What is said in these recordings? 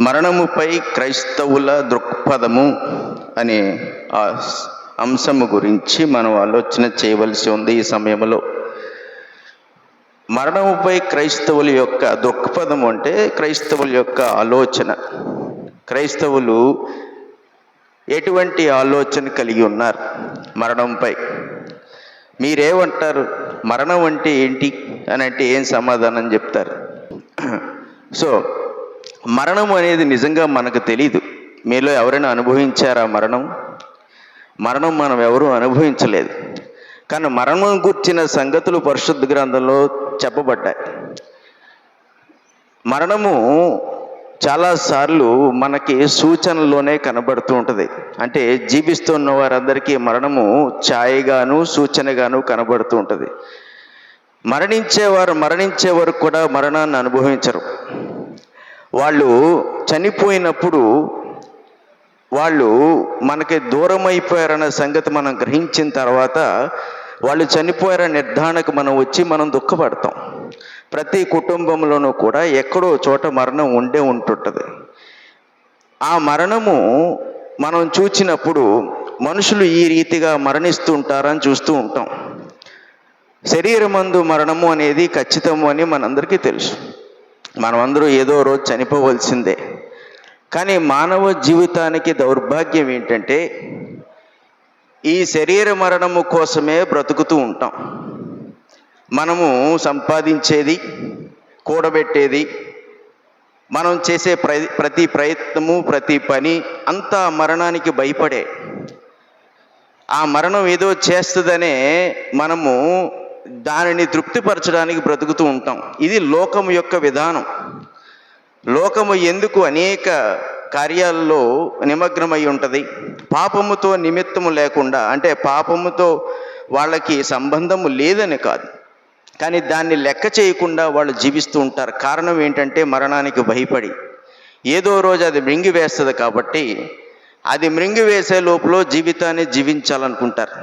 మరణముపై క్రైస్తవుల దృక్పథము అనే ఆ అంశము గురించి మనం ఆలోచన చేయవలసి ఉంది. ఈ సమయంలో మరణముపై క్రైస్తవుల యొక్క దృక్పథం అంటే క్రైస్తవుల యొక్క ఆలోచన, క్రైస్తవులు ఎటువంటి ఆలోచన కలిగి ఉన్నారు మరణంపై? మీరేమంటారు? మరణం అంటే ఏంటి అని అంటే ఏం సమాధానం చెప్తారు? సో మరణం అనేది నిజంగా మనకు తెలీదు. మీలో ఎవరైనా అనుభవించారా మరణం? మనం ఎవరూ అనుభవించలేదు. కానీ మరణం గుర్చిన సంగతులు పరిశుద్ధ గ్రంథంలో చెప్పబడ్డాయి. మరణము చాలాసార్లు మనకి సూచనలోనే కనబడుతూ ఉంటుంది. అంటే జీవిస్తున్న వారందరికీ మరణము ఛాయగాను సూచనగాను కనబడుతూ ఉంటుంది. మరణించే వరకు కూడా మరణాన్ని అనుభవించరు. వాళ్ళు చనిపోయినప్పుడు వాళ్ళు మనకి దూరం అయిపోయారన్న సంగతి మనం గ్రహించిన తర్వాత వాళ్ళు చనిపోయారన్న నిర్ధారణకు మనం వచ్చి మనం దుఃఖపడతాం. ప్రతి కుటుంబంలోనూ కూడా ఎక్కడో చోట మరణం ఉంటుంటుంది. ఆ మరణము మనం చూచినప్పుడు మనుషులు ఈ రీతిగా మరణిస్తూ ఉంటారని చూస్తూ ఉంటాం. శరీరమందు మరణము అనేది ఖచ్చితము అని మనందరికీ తెలుసు. మనమందరూ ఏదో రోజు చనిపోవలసిందే. కానీ మానవ జీవితానికి దౌర్భాగ్యం ఏంటంటే ఈ శరీర మరణము కోసమే బ్రతుకుతూ ఉంటాం. మనము సంపాదించేది, కూడబెట్టేది, మనం చేసే ప్రతి ప్రయత్నము, ప్రతి పని అంతా మరణానికి భయపడే. ఆ మరణం ఏదో చేస్తుందనే మనము దానిని తృప్తిపరచడానికి బ్రతుకుతూ ఉంటాం. ఇది లోకము యొక్క విధానం. లోకము ఎందుకు అనేక కార్యాల్లో నిమగ్నమై ఉంటుంది. పాపముతో నిమిత్తము లేకుండా, అంటే పాపముతో వాళ్ళకి సంబంధము లేదని కాదు, కానీ దాన్ని లెక్క చేయకుండా వాళ్ళు జీవిస్తూ ఉంటారు. కారణం ఏంటంటే మరణానికి భయపడి. ఏదో రోజు అది మృంగివేస్తుంది కాబట్టి అది మృంగివేసే లోపల జీవితాన్ని జీవించాలనుకుంటారు.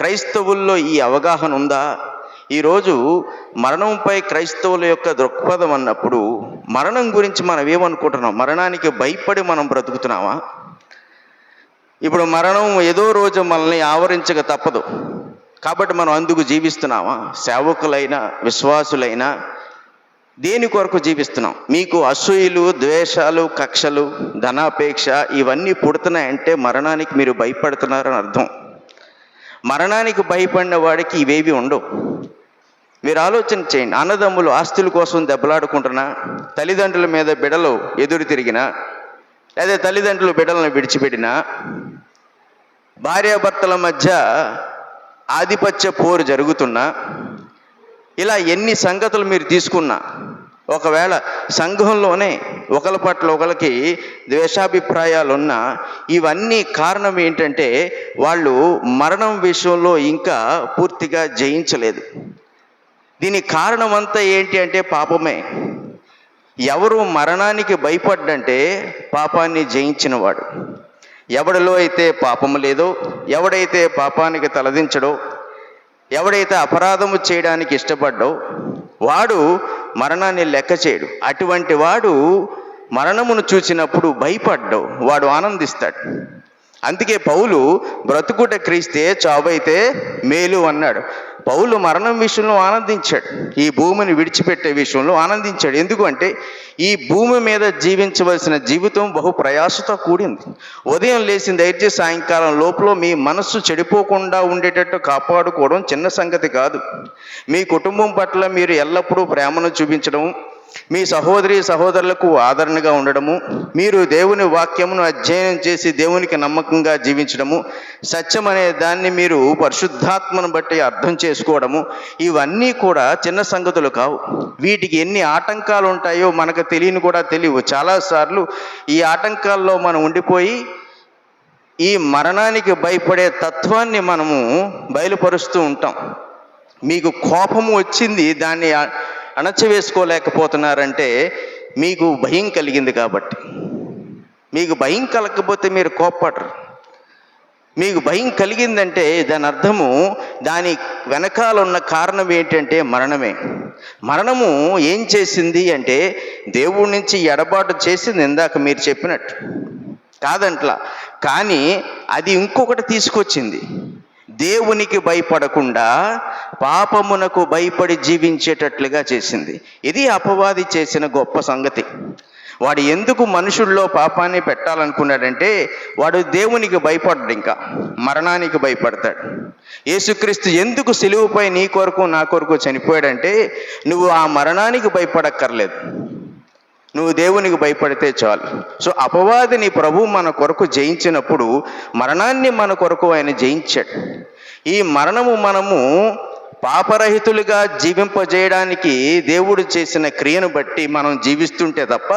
క్రైస్తవుల్లో ఈ అవగాహన ఉందా? ఈరోజు మరణంపై క్రైస్తవుల యొక్క దృక్పథం అన్నప్పుడు మరణం గురించి మనం ఏమనుకుంటున్నాం? మరణానికి భయపడి మనం బ్రతుకుతున్నామా? ఇప్పుడు మరణం ఏదో రోజు మనల్ని ఆవరించక తప్పదు కాబట్టి మనం అందుకు జీవిస్తున్నామా? సేవకులైనా విశ్వాసులైనా దేని కొరకు జీవిస్తున్నాం? మీకు అసూయలు, ద్వేషాలు, కక్షలు, ధనాపేక్ష ఇవన్నీ పుడుతున్నాయంటే మరణానికి మీరు భయపడుతున్నారని అర్థం. మరణానికి భయపడిన వాడికి ఇవేవి ఉండవు. మీరు ఆలోచన చేయండి. అన్నదమ్ములు ఆస్తుల కోసం దెబ్బలాడుకుంటున్నా, తల్లిదండ్రుల మీద బిడలు ఎదురు తిరిగినా, లేదా తల్లిదండ్రులు బిడలను విడిచిపెట్టినా, భార్యాభర్తల మధ్య ఆధిపత్య పోరు జరుగుతున్నా, ఇలా ఎన్ని సంగతులు మీరు తీసుకున్నా, ఒకవేళ సంఘంలోనే ఒకరి పట్ల ఒకరికి ద్వేషాభిప్రాయాలున్నా, ఇవన్నీ కారణం ఏంటంటే వాళ్ళు మరణం విషయంలో ఇంకా పూర్తిగా జయించలేదు. దీనికి కారణం అంతా ఏంటి అంటే పాపమే. ఎవరు మరణానికి భయపడ్డంటే పాపాన్ని జయించినవాడు. ఎవడిలో అయితే పాపము లేదో, ఎవడైతే పాపానికి తలదించడో, ఎవడైతే అపరాధము చేయడానికి ఇష్టపడ్డో వాడు మరణాన్ని లెక్క చేయడు. అటువంటి వాడు మరణమును చూసినప్పుడు భయపడ్డో వాడు ఆనందిస్తాడు. అందుకే పౌలు బ్రతుకుట క్రీస్తే చావైతే మేలు అన్నాడు. పౌలు మరణం విషయంలో ఆనందించాడు, ఈ భూమిని విడిచిపెట్టే విషయంలో ఆనందించాడు. ఎందుకంటే ఈ భూమి మీద జీవించవలసిన జీవితం బహు ప్రయాసతో కూడింది. ఉదయం లేచిన దయచేసి సాయంకాలం లోపల మీ మనస్సు చెడిపోకుండా ఉండేటట్టు కాపాడుకోవడం చిన్న సంగతి కాదు. మీ కుటుంబం పట్ల మీరు ఎల్లప్పుడూ ప్రేమను చూపించడం, మీ సహోదరులకు ఆదరణగా ఉండడము, మీరు దేవుని వాక్యమును అధ్యయనం చేసి దేవునికి నమ్మకంగా జీవించడము, సత్యం అనే దాన్ని మీరు పరిశుద్ధాత్మను బట్టి అర్థం చేసుకోవడము, ఇవన్నీ కూడా చిన్న సంగతులు కావు. వీటికి ఎన్ని ఆటంకాలు ఉంటాయో మనకు తెలియవు. చాలాసార్లు ఈ ఆటంకాల్లో మనం ఉండిపోయి ఈ మరణానికి భయపడే తత్వాన్ని మనము బయలుపరుస్తూ ఉంటాం. మీకు కోపము వచ్చింది, దాన్ని అణచివేసుకోలేకపోతున్నారంటే మీకు భయం కలిగింది కాబట్టి. మీకు భయం కలగకపోతే మీరు కోప్పడరు. మీకు భయం కలిగిందంటే దాని అర్థము దాని వెనకాల ఉన్న కారణం ఏంటంటే మరణమే. మరణము ఏం చేసింది అంటే దేవుడి నుంచి ఎడబాటు చేసింది, ఇందాక మీరు చెప్పినట్టు కాదంట్లా. కానీ అది ఇంకొకటి తీసుకొచ్చింది, దేవునికి భయపడకుండా పాపమునకు భయపడి జీవించేటట్లుగా చేసింది. ఇది అపవాది చేసిన గొప్ప సంగతి. వాడు ఎందుకు మనుషుల్లో పాపాన్ని పెట్టాలనుకున్నాడంటే వాడు దేవునికి భయపడ్డాడు, ఇంకా మరణానికి భయపడతాడు. యేసుక్రీస్తు ఎందుకు సిలువపై నీ కొరకు నా కొరకు చనిపోయాడంటే నువ్వు ఆ మరణానికి భయపడక్కర్లేదు, నువ్వు దేవునికి భయపడితే చాలు. సో అపవాదిని ప్రభు మన కొరకు జయించినప్పుడు మరణాన్ని మన కొరకు ఆయన జయించాడు. ఈ మరణము మనము పాపరహితులుగా జీవింపజేయడానికి దేవుడు చేసిన క్రియను బట్టి మనం జీవిస్తుంటే తప్ప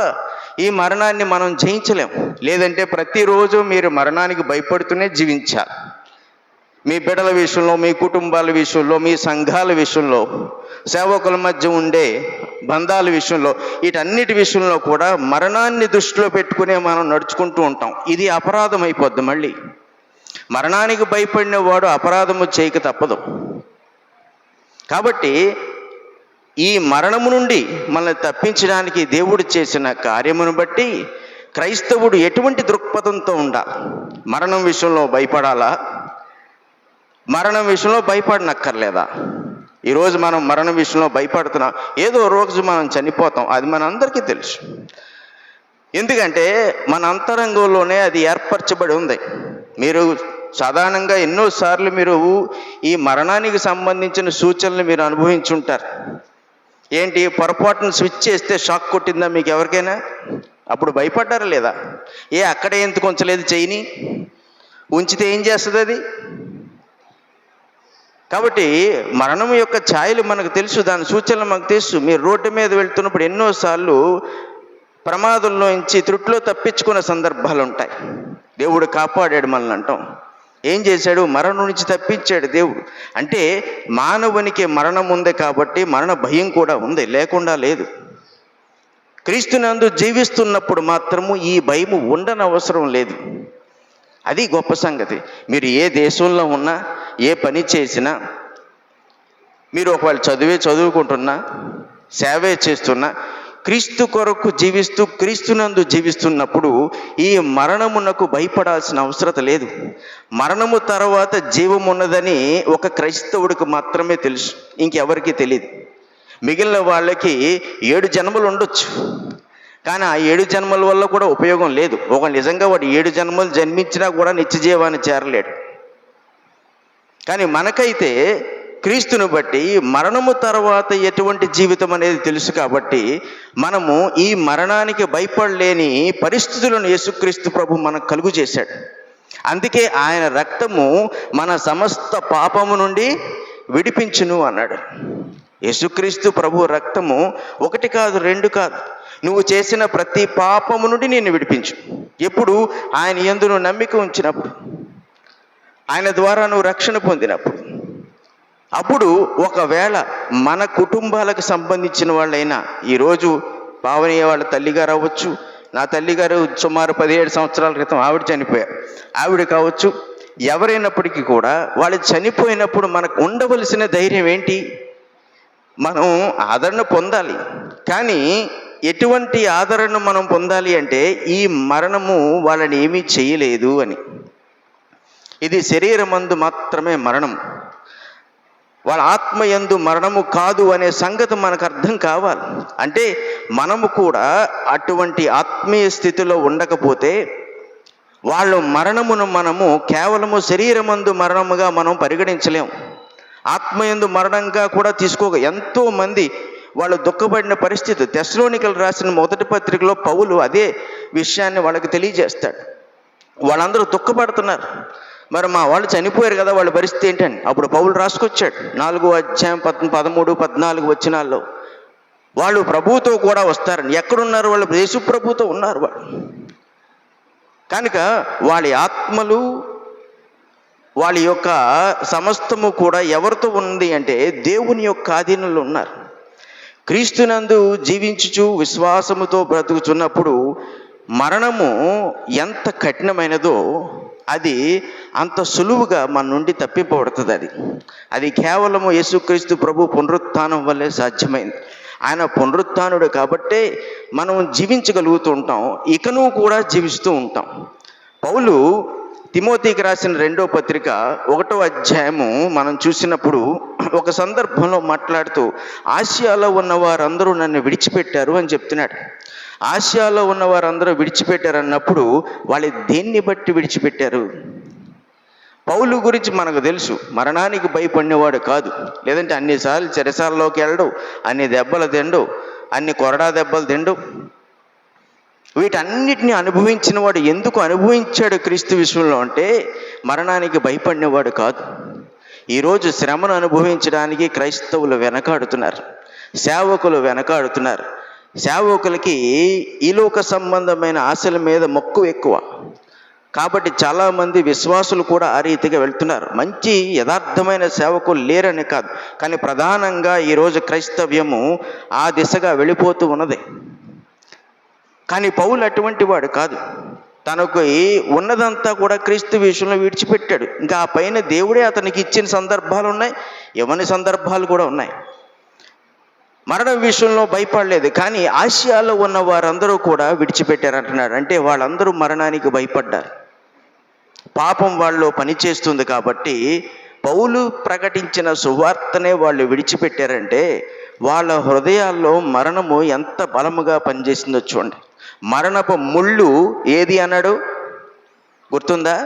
ఈ మరణాన్ని మనం జయించలేం. లేదంటే ప్రతిరోజు మీరు మరణానికి భయపడుతూనే జీవించాలి. మీ బిడ్డల విషయంలో, మీ కుటుంబాల విషయంలో, మీ సంఘాల విషయంలో, సేవకుల మధ్య ఉండే బంధాల విషయంలో, వీటన్నిటి విషయంలో కూడా మరణాన్ని దృష్టిలో పెట్టుకునే మనం నడుచుకుంటూ ఉంటాం. ఇది అపరాధం అయిపోద్ది. మళ్ళీ మరణానికి భయపడిన వాడు అపరాధము చేయక తప్పదు. కాబట్టి ఈ మరణము నుండి మనల్ని తప్పించడానికి దేవుడు చేసిన కార్యమును బట్టి క్రైస్తవుడు ఎటువంటి దృక్పథంతో ఉండాలి? మరణం విషయంలో భయపడాలా? మరణం విషయంలో భయపడనక్కర్లేదా? ఈరోజు మనం మరణం విషయంలో భయపడుతున్నాం. ఏదో రోజు మనం చనిపోతాం, అది మన అందరికీ తెలుసు. ఎందుకంటే మన అంతరంగంలోనే అది ఏర్పరచబడి ఉంది. మీరు సాధారణంగా ఎన్నోసార్లు మీరు ఈ మరణానికి సంబంధించిన సూచనలు మీరు అనుభవించుంటారు. ఏంటి, పొరపాటును స్విచ్ చేస్తే షాక్ కొట్టిందా మీకు ఎవరికైనా? అప్పుడు భయపడ్డారా లేదా? అక్కడే ఎందుకు ఉంచలేదు చెయ్యిని? ఉంచితే ఏం చేస్తుంది అది? కాబట్టి మరణం యొక్క ఛాయలు మనకు తెలుసు, దాని సూచనలు మనకు తెలుసు. మీరు రోడ్డు మీద వెళ్తున్నప్పుడు ఎన్నోసార్లు ప్రమాదంలో నుంచి త్రుట్లో తప్పించుకునే సందర్భాలు ఉంటాయి. దేవుడు కాపాడాడు మనల్ని అంటాం. ఏం చేశాడు? మరణం నుంచి తప్పించాడు దేవుడు. అంటే మానవునికి మరణం ఉంది కాబట్టి మరణ భయం కూడా ఉంది, లేకుండా లేదు. క్రీస్తునందు జీవిస్తున్నప్పుడు మాత్రము ఈ భయము ఉండనవసరం లేదు. అది గొప్ప సంగతి. మీరు ఏ దేశంలో ఉన్నా, ఏ పని చేసినా, మీరు ఒకవేళ చదువుకుంటున్నా, సేవే చేస్తున్నా, క్రీస్తు కొరకు జీవిస్తూ క్రీస్తునందు జీవిస్తున్నప్పుడు ఈ మరణమునకు భయపడాల్సిన అవసరం లేదు. మరణము తర్వాత జీవం ఉన్నదని ఒక క్రైస్తవుడికి మాత్రమే తెలుసు, ఇంకెవరికి తెలియదు. మిగిలిన వాళ్ళకి 7 జన్మలు ఉండొచ్చు, కానీ ఆ 7 జన్మల వల్ల కూడా ఉపయోగం లేదు. ఒక నిజంగా వాడు 7 జన్మలు జన్మించినా కూడా నిత్య జీవాన్ని చేరలేడు. కానీ మనకైతే క్రీస్తును బట్టి మరణము తర్వాత ఎటువంటి జీవితం అనేది తెలుసు కాబట్టి మనము ఈ మరణానికి భయపడలేని పరిస్థితులను యేసుక్రీస్తు ప్రభు మనకు కలుగు చేశాడు. అందుకే ఆయన రక్తము మన సమస్త పాపము నుండి విడిపించును అన్నాడు. యేసుక్రీస్తు ప్రభు రక్తము 1 కాదు 2 కాదు, నువ్వు చేసిన ప్రతి పాపము నుండి నేను విడిపించు. ఎప్పుడు? ఆయన యందు నువ్వు నమ్మిక ఉంచినప్పుడు, ఆయన ద్వారా నువ్వు రక్షణ పొందినప్పుడు. అప్పుడు ఒకవేళ మన కుటుంబాలకు సంబంధించిన వాళ్ళైనా, ఈరోజు పావనీయ వాళ్ళ తల్లిగారు అవ్వచ్చు, నా తల్లిగారు సుమారు 17 సంవత్సరాల క్రితం ఆవిడ చనిపోయారు, ఆవిడ కావచ్చు, ఎవరైనప్పటికీ కూడా వాళ్ళు చనిపోయినప్పుడు మనకు ఉండవలసిన ధైర్యం ఏంటి? మనం ఆదరణ పొందాలి. కానీ ఎటువంటి ఆదరణ మనం పొందాలి అంటే ఈ మరణము వాళ్ళని ఏమీ చేయలేదు అని. ఇది శరీరమందు మాత్రమే మరణం, వాళ్ళ ఆత్మయందు మరణము కాదు అనే సంగతి మనకు అర్థం కావాలి. అంటే మనము కూడా అటువంటి ఆత్మీయ స్థితిలో ఉండకపోతే వాళ్ళ మరణమును మనము కేవలము శరీరమందు మరణముగా మనం పరిగణించలేము, ఆత్మయందు మరణంగా కూడా ఎంతోమంది వాళ్ళు దుఃఖపడిన పరిస్థితి. తెస్సలోనికలు రాసిన 1వ పత్రికలో పౌలు అదే విషయాన్ని వాళ్ళకి తెలియజేస్తాడు. వాళ్ళందరూ దుఃఖపడుతున్నారు, మరి మా వాళ్ళు చనిపోయారు కదా, వాళ్ళ పరిస్థితి ఏంటని. అప్పుడు పౌలు రాసుకొచ్చాడు 4వ అధ్యాయం 13, 14 వచనాల్లో వాళ్ళు ప్రభువుతో కూడా వస్తారని. ఎక్కడున్నారు వాళ్ళు? యేసు ప్రభువుతో ఉన్నారు వాళ్ళు. కనుక వాళ్ళ ఆత్మలు, వాళ్ళ యొక్క సమస్తము కూడా ఎవరితో ఉంది అంటే దేవుని యొక్క ఆధీనంలో ఉన్నారు. క్రీస్తునందు జీవించుచు విశ్వాసముతో బ్రతుకుతున్నప్పుడు మరణము ఎంత కఠినమైనదో అది అంత సులువుగా మన నుండి తప్పింపబడుతుంది. అది కేవలము యేసుక్రీస్తు ప్రభు పునరుత్థానం వల్లే సాధ్యమైంది. ఆయన పునరుత్థానుడు కాబట్టే మనం జీవించగలుగుతూ ఉంటాం, ఇకను కూడా జీవిస్తూ ఉంటాం. పౌలు తిమోతికి రాసిన 2వ పత్రిక 1వ అధ్యాయము మనం చూసినప్పుడు ఒక సందర్భంలో మాట్లాడుతూ ఆసియాలో ఉన్న వారందరూ నన్ను విడిచిపెట్టారు అని చెప్తున్నాడు. ఆసియాలో ఉన్న వారందరూ విడిచిపెట్టారు అన్నప్పుడు వాళ్ళు దేన్ని బట్టి విడిచిపెట్టారు? పౌలు గురించి మనకు తెలుసు, మరణానికి భయపడినవాడు కాదు, లేదంటే అన్నిసార్లు చెరసాలలోకి వెళ్ళడు, అన్ని దెబ్బలు తిండు, అన్ని కొరడా దెబ్బలు తిండు. వీటన్నిటిని అనుభవించిన వాడు ఎందుకు అనుభవించాడు క్రీస్తు విషయంలో అంటే మరణానికి భయపడినవాడు కాదు. ఈరోజు శ్రమను అనుభవించడానికి క్రైస్తవులు వెనకాడుతున్నారు, సేవకులు వెనకాడుతున్నారు. సేవకులకి ఈలోక సంబంధమైన ఆశల మీద మక్కువ ఎక్కువ కాబట్టి చాలామంది విశ్వాసులు కూడా ఆ రీతిగా వెళ్తున్నారు. మంచి యథార్థమైన సేవకులు లేరని కాదు, కానీ ప్రధానంగా ఈరోజు క్రైస్తవ్యము ఆ దిశగా వెళ్ళిపోతూ ఉన్నది. కానీ పౌలు అటువంటి వాడు కాదు. తనకు ఉన్నదంతా కూడా క్రీస్తు విషయంలో విడిచిపెట్టాడు. ఇంకా ఆ పైన దేవుడే అతనికి ఇచ్చిన సందర్భాలు ఉన్నాయి, ఇవ్వని సందర్భాలు కూడా ఉన్నాయి. మరణం విషయంలో భయపడలేదు, కానీ ఆసియాలో ఉన్న వారందరూ కూడా విడిచిపెట్టారంటున్నాడు. అంటే వాళ్ళందరూ మరణానికి భయపడ్డారు. పాపం వాళ్ళు పనిచేస్తుంది కాబట్టి పౌలు ప్రకటించిన సువార్తనే వాళ్ళు విడిచిపెట్టారంటే వాళ్ళ హృదయాల్లో మరణము ఎంత బలముగా పనిచేసిందో చూడండి. మరణపు ముళ్ళు ఏది అన్నాడు గుర్తుందా?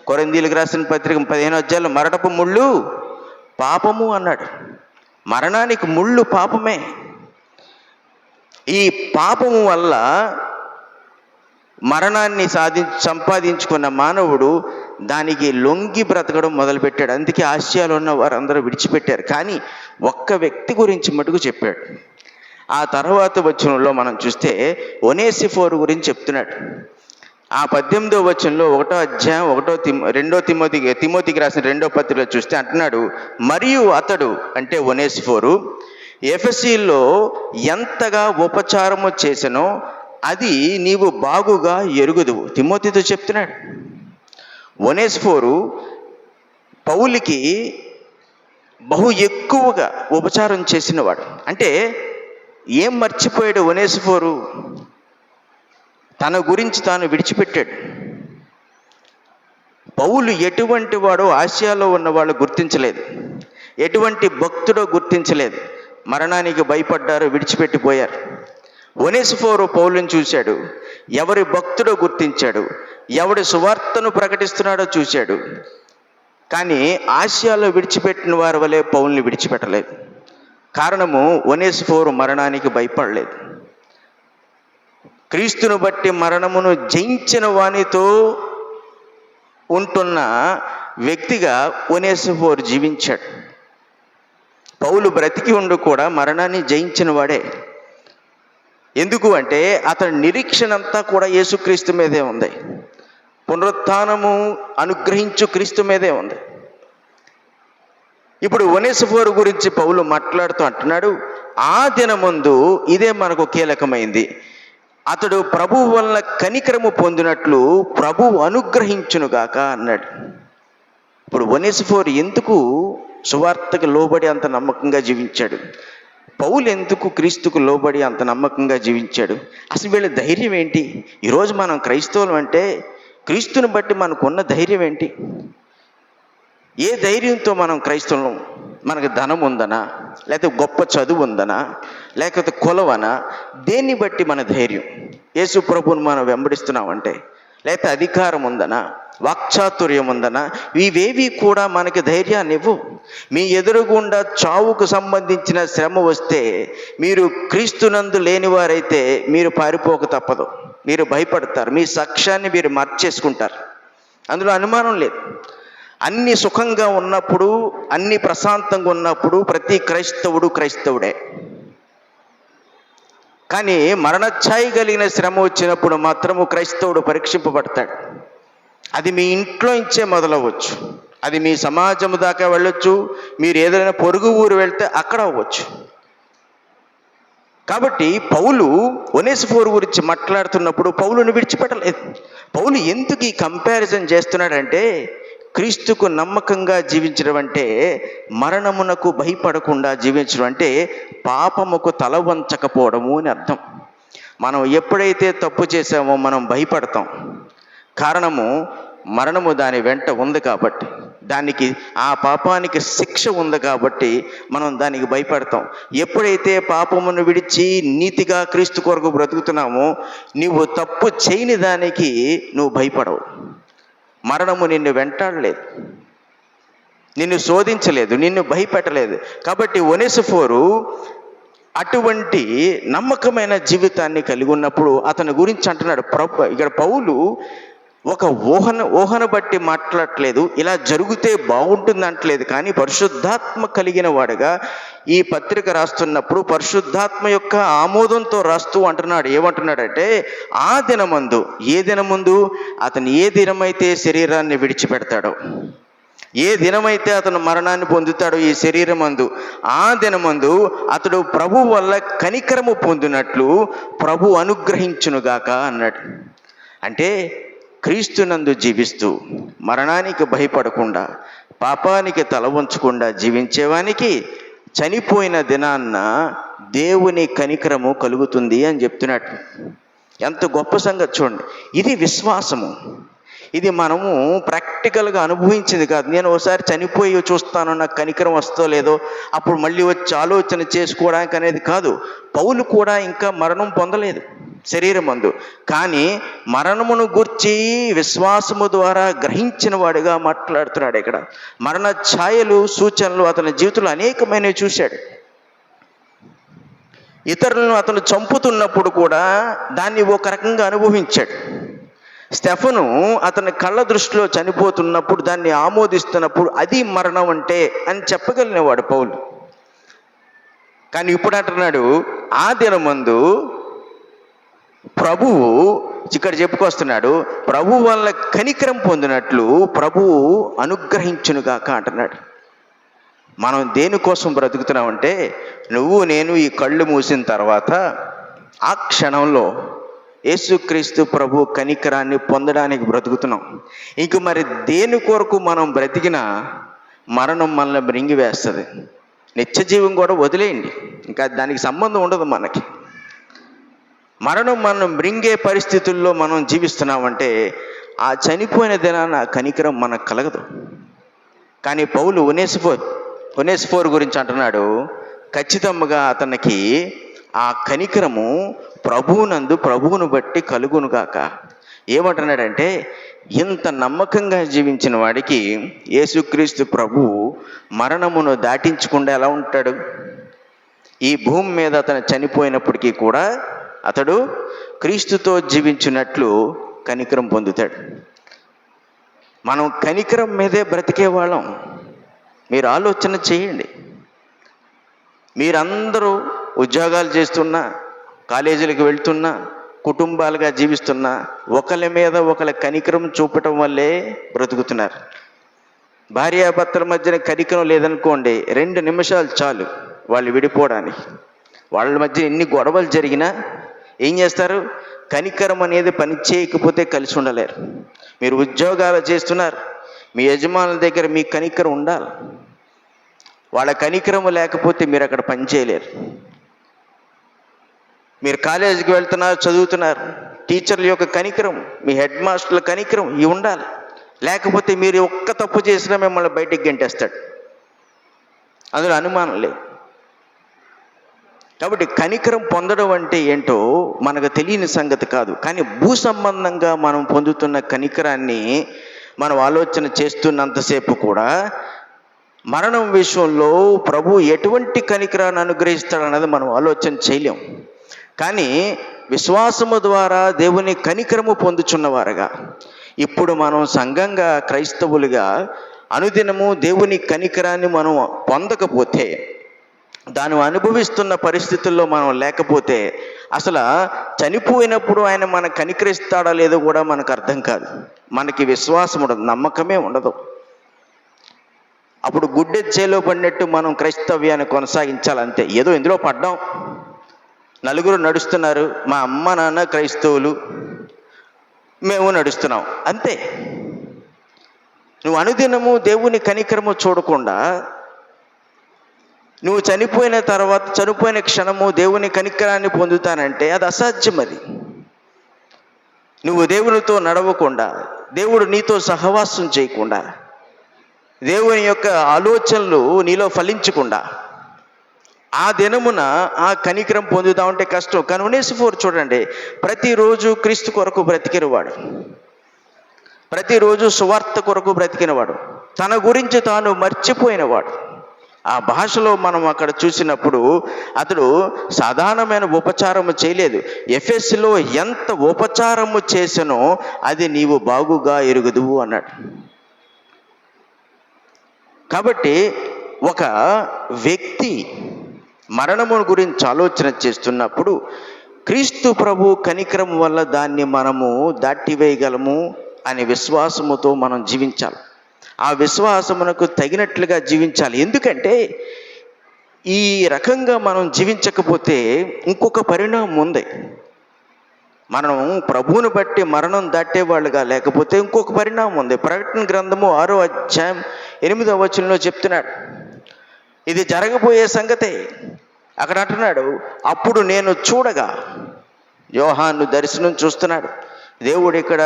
కొరింథీయులకు రాసిన పత్రిక 15వ అధ్యాయంలో మరణపు ముళ్ళు పాపము అన్నాడు. మరణానికి ముళ్ళు పాపమే. ఈ పాపము వల్ల మరణాన్ని సంపాదించుకున్న మానవుడు దానికి లొంగి బ్రతకడం మొదలుపెట్టాడు. అందుకే ఆసియాలో ఉన్న వారందరూ విడిచిపెట్టారు. కానీ ఒక్క వ్యక్తి గురించి మటుకు చెప్పాడు. ఆ తర్వాత వచనంలో మనం చూస్తే ఒనేసిఫోరు గురించి చెప్తున్నాడు. ఆ 18వ వచనంలో 1వ అధ్యాయం తిమోతికి రాసిన 2వ పత్రికలో చూస్తే అంటున్నాడు, మరియు అతడు అంటే ఒనేసిఫోరు ఎఫెసీలో ఎంతగా ఉపచారము చేసెనో అది నీవు బాగుగా ఎరుగుదువు. తిమోతితో చెప్తున్నాడు. ఒనేసిఫోరు పౌలుకి బహు ఎక్కువగా ఉపచారం చేసినవాడు. అంటే ఏం మర్చిపోయాడు ఒనేసిఫోరు? తన గురించి తాను విడిచిపెట్టాడు. పౌలు ఎటువంటి వాడో ఆసియాలో ఉన్న వాళ్ళు గుర్తించలేదు, ఎటువంటి భక్తుడో గుర్తించలేదు. మరణానికి భయపడ్డారు, విడిచిపెట్టిపోయారు. ఒనేసిఫోరు పౌలుని చూశాడు, ఎవరి భక్తుడో గుర్తించాడు, ఎవడి సువార్తను ప్రకటిస్తున్నాడో చూశాడు. కానీ ఆసియాలో విడిచిపెట్టిన వారి వలె పౌలుని విడిచిపెట్టలేదు. కారణము ఒనేసిఫోరు మరణానికి భయపడలేదు. క్రీస్తును బట్టి మరణమును జయించిన వానితో ఉంటున్న వ్యక్తిగా ఒనేసిఫోరు జీవించాడు. పౌలు బ్రతికి ఉండు కూడా మరణాన్ని జయించిన వాడే. ఎందుకు అంటే అతని నిరీక్షణ అంతా కూడా యేసుక్రీస్తు మీదే ఉంది, పునరుత్థానము అనుగ్రహించు క్రీస్తు మీదే ఉంది. ఇప్పుడు ఒనేసిఫోరు గురించి పౌలు మాట్లాడుతూ అంటున్నాడు, ఆ దినమందు ఇదే మనకు కీలకమైంది, అతడు ప్రభువు వలన కనికరము పొందినట్లు ప్రభువు అనుగ్రహించునుగాక అన్నాడు. ఇప్పుడు ఒనేసిఫోరు ఎందుకు సువార్తకు లోబడి అంత నమ్మకంగా జీవించాడు? పౌలు ఎందుకు క్రీస్తుకు లోబడి అంత నమ్మకంగా జీవించాడు? అసలు వీళ్ళ ధైర్యం ఏంటి? ఈరోజు మనం క్రైస్తవులం అంటే క్రీస్తుని బట్టి మనకున్న ధైర్యం ఏంటి? ఏ ధైర్యంతో మనం క్రైస్తవులం? మనకు ధనం ఉందనా, లేకపోతే గొప్ప చదువు ఉందనా, లేకపోతే కులవనా? దేన్ని బట్టి మన ధైర్యం? యేసు ప్రభువుని మనం వెంబడిస్తున్నామంటే, లేకపోతే అధికారం ఉందనా, వాక్చాతుర్యం ఉందనా? ఇవేవి కూడా మనకి ధైర్యాన్ని ఇవ్వవు. మీ ఎదురుగుండా చావుకు సంబంధించిన శ్రమ వస్తే మీరు క్రీస్తునందు లేనివారైతే మీరు పారిపోక తప్పదు, మీరు భయపడతారు, మీ సాక్ష్యాన్ని మీరు మార్చేసుకుంటారు. అందులో అనుమానం లేదు. అన్ని సుఖంగా ఉన్నప్పుడు, అన్ని ప్రశాంతంగా ఉన్నప్పుడు ప్రతి క్రైస్తవుడే. కానీ మరణఛాయి కలిగిన శ్రమ వచ్చినప్పుడు మాత్రము క్రైస్తవుడు పరీక్షింపబడతాడు. అది మీ ఇంట్లో నుంచే మొదలవ్వచ్చు, అది మీ సమాజం దాకా వెళ్ళొచ్చు, మీరు ఏదైనా పొరుగు ఊరు వెళ్తే అక్కడ అవ్వచ్చు. కాబట్టి పౌలు ఒనేసిఫోరు గురించి మాట్లాడుతున్నప్పుడు పౌలుని విడిచిపెట్టలేదు. పౌలు ఎందుకు ఈ కంపారిజన్ చేస్తున్నాడంటే క్రీస్తుకు నమ్మకంగా జీవించడం అంటే మరణమునకు భయపడకుండా జీవించడం అంటే పాపముకు తల వంచకపోవడము అని అర్థం. మనం ఎప్పుడైతే తప్పు చేసామో మనం భయపడతాం. కారణము మరణము దాని వెంట ఉంది కాబట్టి, దానికి ఆ పాపానికి శిక్ష ఉంది కాబట్టి మనం దానికి భయపడతాం. ఎప్పుడైతే పాపమును విడిచి నీతిగా క్రీస్తు కొరకు బ్రతుకుతున్నామో నువ్వు తప్పు చేయని దానికి నువ్వు భయపడవు. మరణము నిన్ను వెంటాడలేదు, నిన్ను శోధించలేదు, నిన్ను భయపెట్టలేదు. కాబట్టి ఒనేసిఫోరు అటువంటి నమ్మకమైన జీవితాన్ని కలిగి ఉన్నప్పుడు అతని గురించి అంటున్నాడు ఇక్కడ పౌలు ఒక ఊహను బట్టి మాట్లాడట్లేదు, ఇలా జరిగితే బాగుంటుంది అంటలేదు. కానీ పరిశుద్ధాత్మ కలిగిన వాడుగా ఈ పత్రిక రాస్తున్నప్పుడు పరిశుద్ధాత్మ యొక్క ఆమోదంతో రాస్తూ అంటున్నాడు. ఏమంటున్నాడంటే ఆ దినమందు, ఏ దినముందు అతను ఏ దినమైతే శరీరాన్ని విడిచిపెడతాడో, ఏ దినమైతే అతను మరణాన్ని పొందుతాడో ఈ శరీరమందు, ఆ దినమందు అతడు ప్రభు వల్ల కనికరము పొందినట్లు ప్రభు అనుగ్రహించునుగాక అన్నాడు. అంటే క్రీస్తునందు జీవిస్తూ మరణానికి భయపడకుండా పాపానికి తల వంచకుండా జీవించేవానికి చనిపోయిన దినాన్న దేవుని కనికరము కలుగుతుంది అని చెప్తున్నాడు. ఎంత గొప్ప సంగతి చూడండి. ఇది విశ్వాసము. ఇది మనము ప్రాక్టికల్గా అనుభవించింది కాదు. నేను ఒకసారి చనిపోయి చూస్తాను, నాకు కనికరం వస్తో లేదో అప్పుడు మళ్ళీ వచ్చి ఆలోచన చేసుకోవడానికి అనేది కాదు. పౌలు కూడా ఇంకా మరణం పొందలేదు శరీరమందు, కానీ మరణమును గూర్చి విశ్వాసము ద్వారా గ్రహించిన వాడిగా మాట్లాడుతున్నాడు. ఇక్కడ మరణ ఛాయలు, సూచనలు అతని జీవితంలో అనేకమైనవి చూశాడు. ఇతరులను అతను చంపుతున్నప్పుడు కూడా దాన్ని ఒక రకంగా అనుభవించాడు. స్టెఫను అతని కళ్ళ దృష్టిలో చనిపోతున్నప్పుడు దాన్ని ఆమోదిస్తున్నప్పుడు అది మరణం అంటే అని చెప్పగలిగినవాడు పౌలు. కానీ ఇప్పుడు అంటున్నాడు ఆ దినమందు ప్రభువు, ఇక్కడ చెప్పుకొస్తున్నాడు, ప్రభు వల్ల కనికరం పొందినట్లు ప్రభువు అనుగ్రహించునుగాక అంటున్నాడు. మనం దేనికోసం బ్రతుకుతున్నామంటే నువ్వు నేను ఈ కళ్ళు మూసిన తర్వాత ఆ క్షణంలో యేసుక్రీస్తు ప్రభు కనికరాన్ని పొందడానికి బ్రతుకుతున్నాం. ఇంక మరి దేని కొరకు మనం బ్రతికినా మరణం మనల్ని మృంగివేస్తుంది. నిత్యజీవం కూడా వదిలేయండి, ఇంకా దానికి సంబంధం ఉండదు మనకి. మరణం మనం మృంగే పరిస్థితుల్లో మనం జీవిస్తున్నామంటే ఆ చనిపోయిన దినాన కనికరం మనకు కలగదు. కానీ పౌలు ఒనేసిఫోరు గురించి అంటున్నాడు, ఖచ్చితంగా అతనికి ఆ కనికరము ప్రభువును బట్టి కలుగునుగాక. ఏమంటున్నాడంటే ఇంత నమ్మకంగా జీవించిన వాడికి యేసుక్రీస్తు ప్రభు మరణమును దాటించకుండా ఎలా ఉంటాడు? ఈ భూమి మీద అతను చనిపోయినప్పటికీ కూడా అతడు క్రీస్తుతో జీవించినట్లు కనికరం పొందుతాడు. మనం కనికరం మీదే బ్రతికే వాళ్ళం. మీరు ఆలోచన చేయండి. మీరందరూ ఉద్యోగాలు చేస్తున్నా, కాలేజీలకు వెళ్తున్నా, కుటుంబాలుగా జీవిస్తున్నా ఒకరి మీద ఒకరి కనికరం చూపటం వల్లే బ్రతుకుతున్నారు. భార్యాభర్తల మధ్యన కనికరం లేదనుకోండి, 2 నిమిషాలు చాలు వాళ్ళు విడిపోవడానికి. వాళ్ళ మధ్య ఎన్ని గొడవలు జరిగినా ఏం చేస్తారు? కనికరం అనేది పని చేయకపోతే కలిసి ఉండలేరు. మీరు ఉద్యోగాలు చేస్తున్నారు, మీ యజమానుల దగ్గర మీ కనికరం ఉండాలి. వాళ్ళ కనికరము లేకపోతే మీరు అక్కడ పని చేయలేరు. మీరు కాలేజీకి వెళ్తున్నారు, చదువుతున్నారు, టీచర్ల యొక్క కనికరం, మీ హెడ్ మాస్టర్ల కనికరం ఇవి ఉండాలి. లేకపోతే మీరు ఒక్క తప్పు చేసినా మిమ్మల్ని బయటికి గెంటేస్తాడు, అందులో అనుమానం లేదు. కాబట్టి కనికరం పొందడం అంటే ఏంటో మనకు తెలియని సంగతి కాదు. కానీ భూ సంబంధంగా మనం పొందుతున్న కనికరాన్ని మనం ఆలోచన చేస్తున్నంతసేపు కూడా మరణం విషయంలో ప్రభు ఎటువంటి కనికరాన్ని అనుగ్రహిస్తాడన్నది మనం ఆలోచన చేయలేం. కానీ విశ్వాసము ద్వారా దేవుని కనికరము పొందుచున్నవారుగా ఇప్పుడు మనం సంఘంగా క్రైస్తవులుగా అనుదినము దేవుని కనికరాన్ని మనం పొందకపోతే, దాన్ని అనుభవిస్తున్న పరిస్థితుల్లో మనం లేకపోతే అసలు చనిపోయినప్పుడు ఆయన మన కనికరిస్తాడో లేదో కూడా మనకు అర్థం కాదు. మనకి విశ్వాసం ఉండదు, నమ్మకమే ఉండదు. అప్పుడు గుడ్డె చేలో పడినట్టు మనం క్రైస్తవ్యాన్ని కొనసాగించాలంతే. ఏదో ఇందులో పడ్డాం, నలుగురు నడుస్తున్నారు, మా అమ్మ నాన్న క్రైస్తవులు, మేము నడుస్తున్నాం అంతే. నువ్వు అనుదినము దేవుని కనికరము చూడకుండా నువ్వు చనిపోయిన క్షణము దేవుని కనికరాన్ని పొందుతానంటే అది అసాధ్యం. అది నువ్వు దేవునితో నడవకుండా, దేవుడు నీతో సహవాసం చేయకుండా, దేవుని యొక్క ఆలోచనలు నీలో ఫలించకుండా ఆ దినమున ఆ కనికరం పొందుతామంటే కష్టం. కానీ ఒనేసిఫోరు చూడండి, ప్రతిరోజు క్రీస్తు కొరకు బ్రతికినవాడు, ప్రతిరోజు సువార్త కొరకు బ్రతికినవాడు, తన గురించి తాను మర్చిపోయినవాడు. ఆ భాషలో మనం అక్కడ చూసినప్పుడు అతడు సాధారణమైన ఉపచారము చేయలేదు. ఎఫెస్సులో ఎంత ఉపచారము చేసనో అది నీవు బాగుగా ఎరుగుదువు అన్నాడు. కాబట్టి ఒక వ్యక్తి మరణము గురించి ఆలోచన చేస్తున్నప్పుడు క్రీస్తు ప్రభు కనికరం వల్ల దాన్ని మనము దాటివేయగలము అనే విశ్వాసముతో మనం జీవించాలి. ఆ విశ్వాసమునకు తగినట్లుగా జీవించాలి. ఎందుకంటే ఈ రకంగా మనం జీవించకపోతే ఇంకొక పరిణామం ఉంది. మనం ప్రభువుని బట్టి మరణం దాటేవాళ్ళుగా లేకపోతే ఇంకొక పరిణామం ఉంది. ప్రకటన గ్రంథము 6వ అధ్యాయం 8వ వచనంలో చెప్తున్నాడు, ఇది జరగబోయే సంగతే. అక్కడ అంటున్నాడు, అప్పుడు నేను చూడగా, యోహాను దర్శనం చూస్తున్నాడు. దేవుడు ఇక్కడ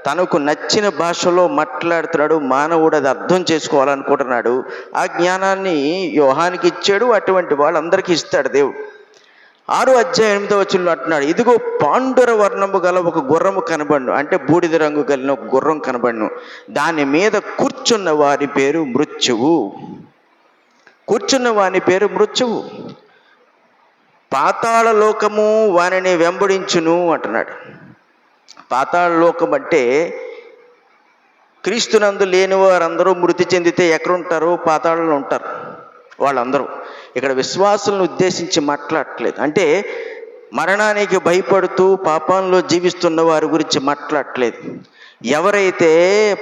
తనకు నచ్చిన భాషలో మాట్లాడుతున్నాడు. మానవుడు అది అర్థం చేసుకోవాలనుకుంటున్నాడు. ఆ జ్ఞానాన్ని యోహానికి ఇచ్చాడు, అటువంటి వాళ్ళందరికీ ఇస్తాడు దేవుడు. 6వ అధ్యాయం 8వ వచనంలో అంటున్నాడు, ఇదిగో పాండుర వర్ణము గల ఒక గుర్రము కనబడును, అంటే బూడిద రంగు కలిగిన ఒక గుర్రం కనబడును, దాని మీద కూర్చున్న వారి పేరు మృత్యువు. కూర్చున్న వాని పేరు మృత్యువు. పాతాళ లోకము వానిని వెంబడించును అంటున్నాడు. పాతాళ లోకం అంటే క్రీస్తునందు లేని వారందరూ మృతి చెందితే ఎక్కడుంటారు? పాతాళంలో ఉంటారు వాళ్ళందరూ. ఇక్కడ విశ్వాసులను ఉద్దేశించి మాట్లాడట్లేదు. అంటే మరణానికి భయపడుతూ పాపంలో జీవిస్తున్న వారి గురించి మాట్లాడట్లేదు. ఎవరైతే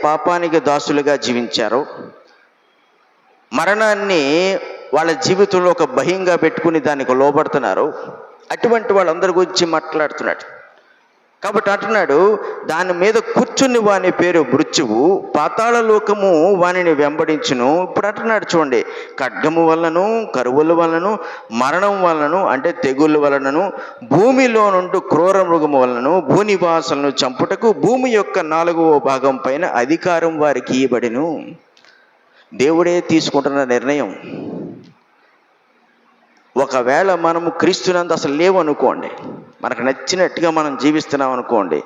పాపానికి దాసులుగా జీవించారో, మరణాన్ని వాళ్ళ జీవితంలో ఒక భయంగా పెట్టుకుని దానికి లోబడుతున్నారో, అటువంటి వాళ్ళందరి గురించి మాట్లాడుతున్నాడు. కాబట్టి అంటున్నాడు, దాని మీద కూర్చుని వాని పేరు మృత్యువు, పాతాళ లోకము వానిని వెంబడించును. ఇప్పుడు అంటున్నాడు చూడండి, ఖడ్గము వలనను, కరువుల వలనను, మరణం వలనను అంటే తెగుళ్ళ వలనను, భూమిలో నుండి క్రూర మృగము వలనను భూనివాసులను చంపుటకు భూమి యొక్క 4వ భాగం పైన అధికారం వారికి ఇవ్వబడెను. దేవుడే తీసుకుంటున్న నిర్ణయం. ఒకవేళ మనము క్రీస్తునందు అసలు లేవనుకోండి, మనకు నచ్చినట్టుగా మనం జీవిస్తున్నాం అనుకోండి,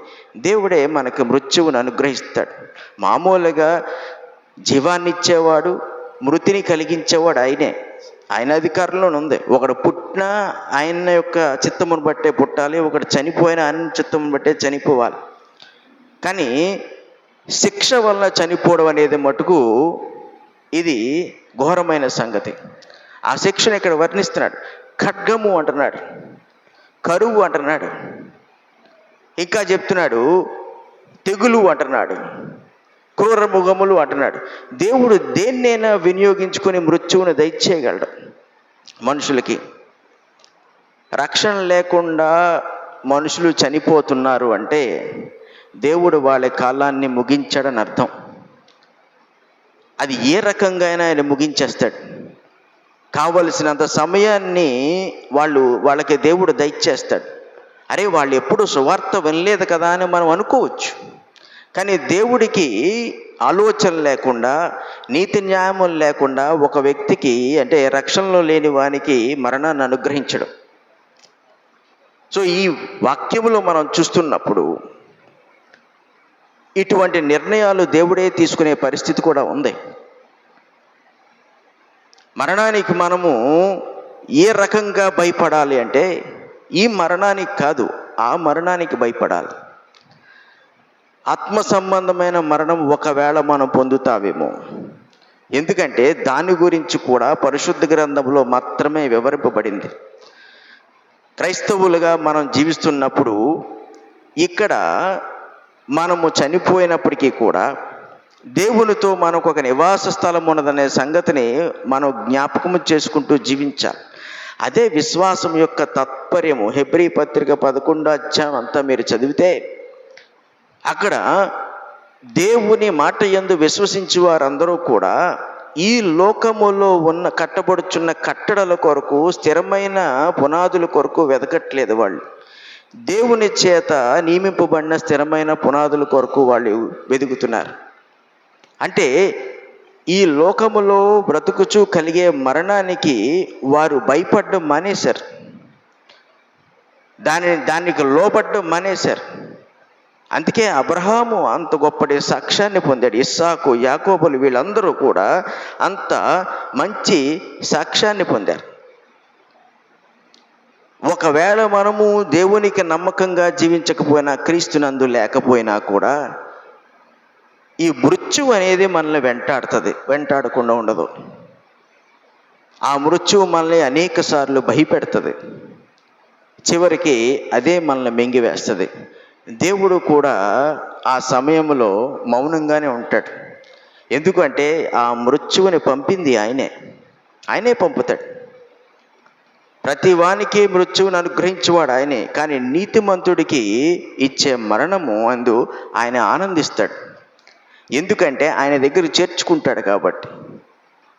దేవుడే మనకు మృత్యువును అనుగ్రహిస్తాడు. మామూలుగా జీవాన్ని ఇచ్చేవాడు, మృతిని కలిగించేవాడు ఆయనే. ఆయన అధికారంలోనే ఉంది. ఒకడు పుట్టినా ఆయన యొక్క చిత్తమును బట్టే పుట్టాలి, ఒకడు చనిపోయినా ఆయన చిత్తమును బట్టే చనిపోవాలి. కానీ శిక్ష వల్ల చనిపోవడం అనేది మటుకు ఇది ఘోరమైన సంగతి. ఆ శిక్షను ఇక్కడ వర్ణిస్తున్నాడు. ఖడ్గము అంటున్నాడు, కరువు అంటున్నాడు, ఇంకా చెప్తున్నాడు తెగులు అంటున్నాడు, క్రూర మృగములు అంటున్నాడు. దేవుడు దేన్నైనా వినియోగించుకొని మృత్యువును దయచేయగలడు. మనుషులకి రక్షణ లేకుండా మనుషులు చనిపోతున్నారు అంటే దేవుడు వాళ్ళ కాలాన్ని ముగించాడని అర్థం. అది ఏ రకంగా అయినా ఆయన ముగించేస్తాడు. కావలసినంత సమయాన్ని వాళ్ళకి దేవుడు దయచేస్తాడు. అరే, వాళ్ళు ఎప్పుడు సువార్త వినలేదు కదా అని మనం అనుకోవచ్చు. కానీ దేవుడికి ఆలోచన లేకుండా, నీతి న్యాయములు లేకుండా ఒక వ్యక్తికి, అంటే రక్షణలో లేని వానికి మరణాన్ని అనుగ్రహించడం. సో ఈ వాక్యములో మనం చూస్తున్నప్పుడు ఇటువంటి నిర్ణయాలు దేవుడే తీసుకునే పరిస్థితి కూడా ఉంది. మరణానికి మనము ఏ రకంగా భయపడాలి అంటే, ఈ మరణానికి కాదు, ఆ మరణానికి భయపడాలి. ఆత్మ సంబంధమైన మరణం ఒకవేళ మనం పొందుతావేమో. ఎందుకంటే దాని గురించి కూడా పరిశుద్ధ గ్రంథంలో మాత్రమే వివరింపబడింది. క్రైస్తవులుగా మనం జీవిస్తున్నప్పుడు ఇక్కడ మనము చనిపోయినప్పటికీ కూడా దేవునితో మనకు ఒక నివాస స్థలం ఉన్నదనే సంగతిని మనం జ్ఞాపకము చేసుకుంటూ జీవించాలి. అదే విశ్వాసం యొక్క తాత్పర్యము. హెబ్రీ పత్రిక 11వ అధ్యాయం అంతా మీరు చదివితే అక్కడ దేవుని మాట యందు విశ్వసించి వారందరూ కూడా ఈ లోకములో ఉన్న కట్టబడుచున్న కట్టడల కొరకు, స్థిరమైన పునాదుల కొరకు వెతకట్లేదు. వాళ్ళు దేవుని చేత నియమింపబడిన స్థిరమైన పునాదుల కొరకు వాళ్ళు వెతుకుతున్నారు. అంటే ఈ లోకములో బ్రతుకుచూ కలిగే మరణానికి వారు భయపడడం మానేశారు. దానికి లోబడ్డం మానేశారు. అందుకే అబ్రహాము అంత గొప్పటి సాక్ష్యాన్ని పొందాడు. ఇస్సాకు, యాకోబులు వీళ్ళందరూ కూడా అంత మంచి సాక్ష్యాన్ని పొందారు. ఒకవేళ మనము దేవునికి నమ్మకంగా జీవించకపోయినా, క్రీస్తునందు లేకపోయినా కూడా ఈ మృత్యువు అనేది మనల్ని వెంటాడకుండా ఉండదు. ఆ మృత్యువు మనల్ని అనేక సార్లు భయపెడుతుంది. చివరికి అదే మనల్ని మింగివేస్తుంది. దేవుడు కూడా ఆ సమయంలో మౌనంగానే ఉంటాడు. ఎందుకంటే ఆ మృత్యువుని పంపింది ఆయనే పంపుతాడు. ప్రతి వానికి మృత్యువుని అనుగ్రహించేవాడు ఆయనే. కానీ నీతిమంతుడికి ఇచ్చే మరణము అందు ఆయన ఆనందిస్తాడు. ఎందుకంటే ఆయన దగ్గర చేర్చుకుంటాడు కాబట్టి.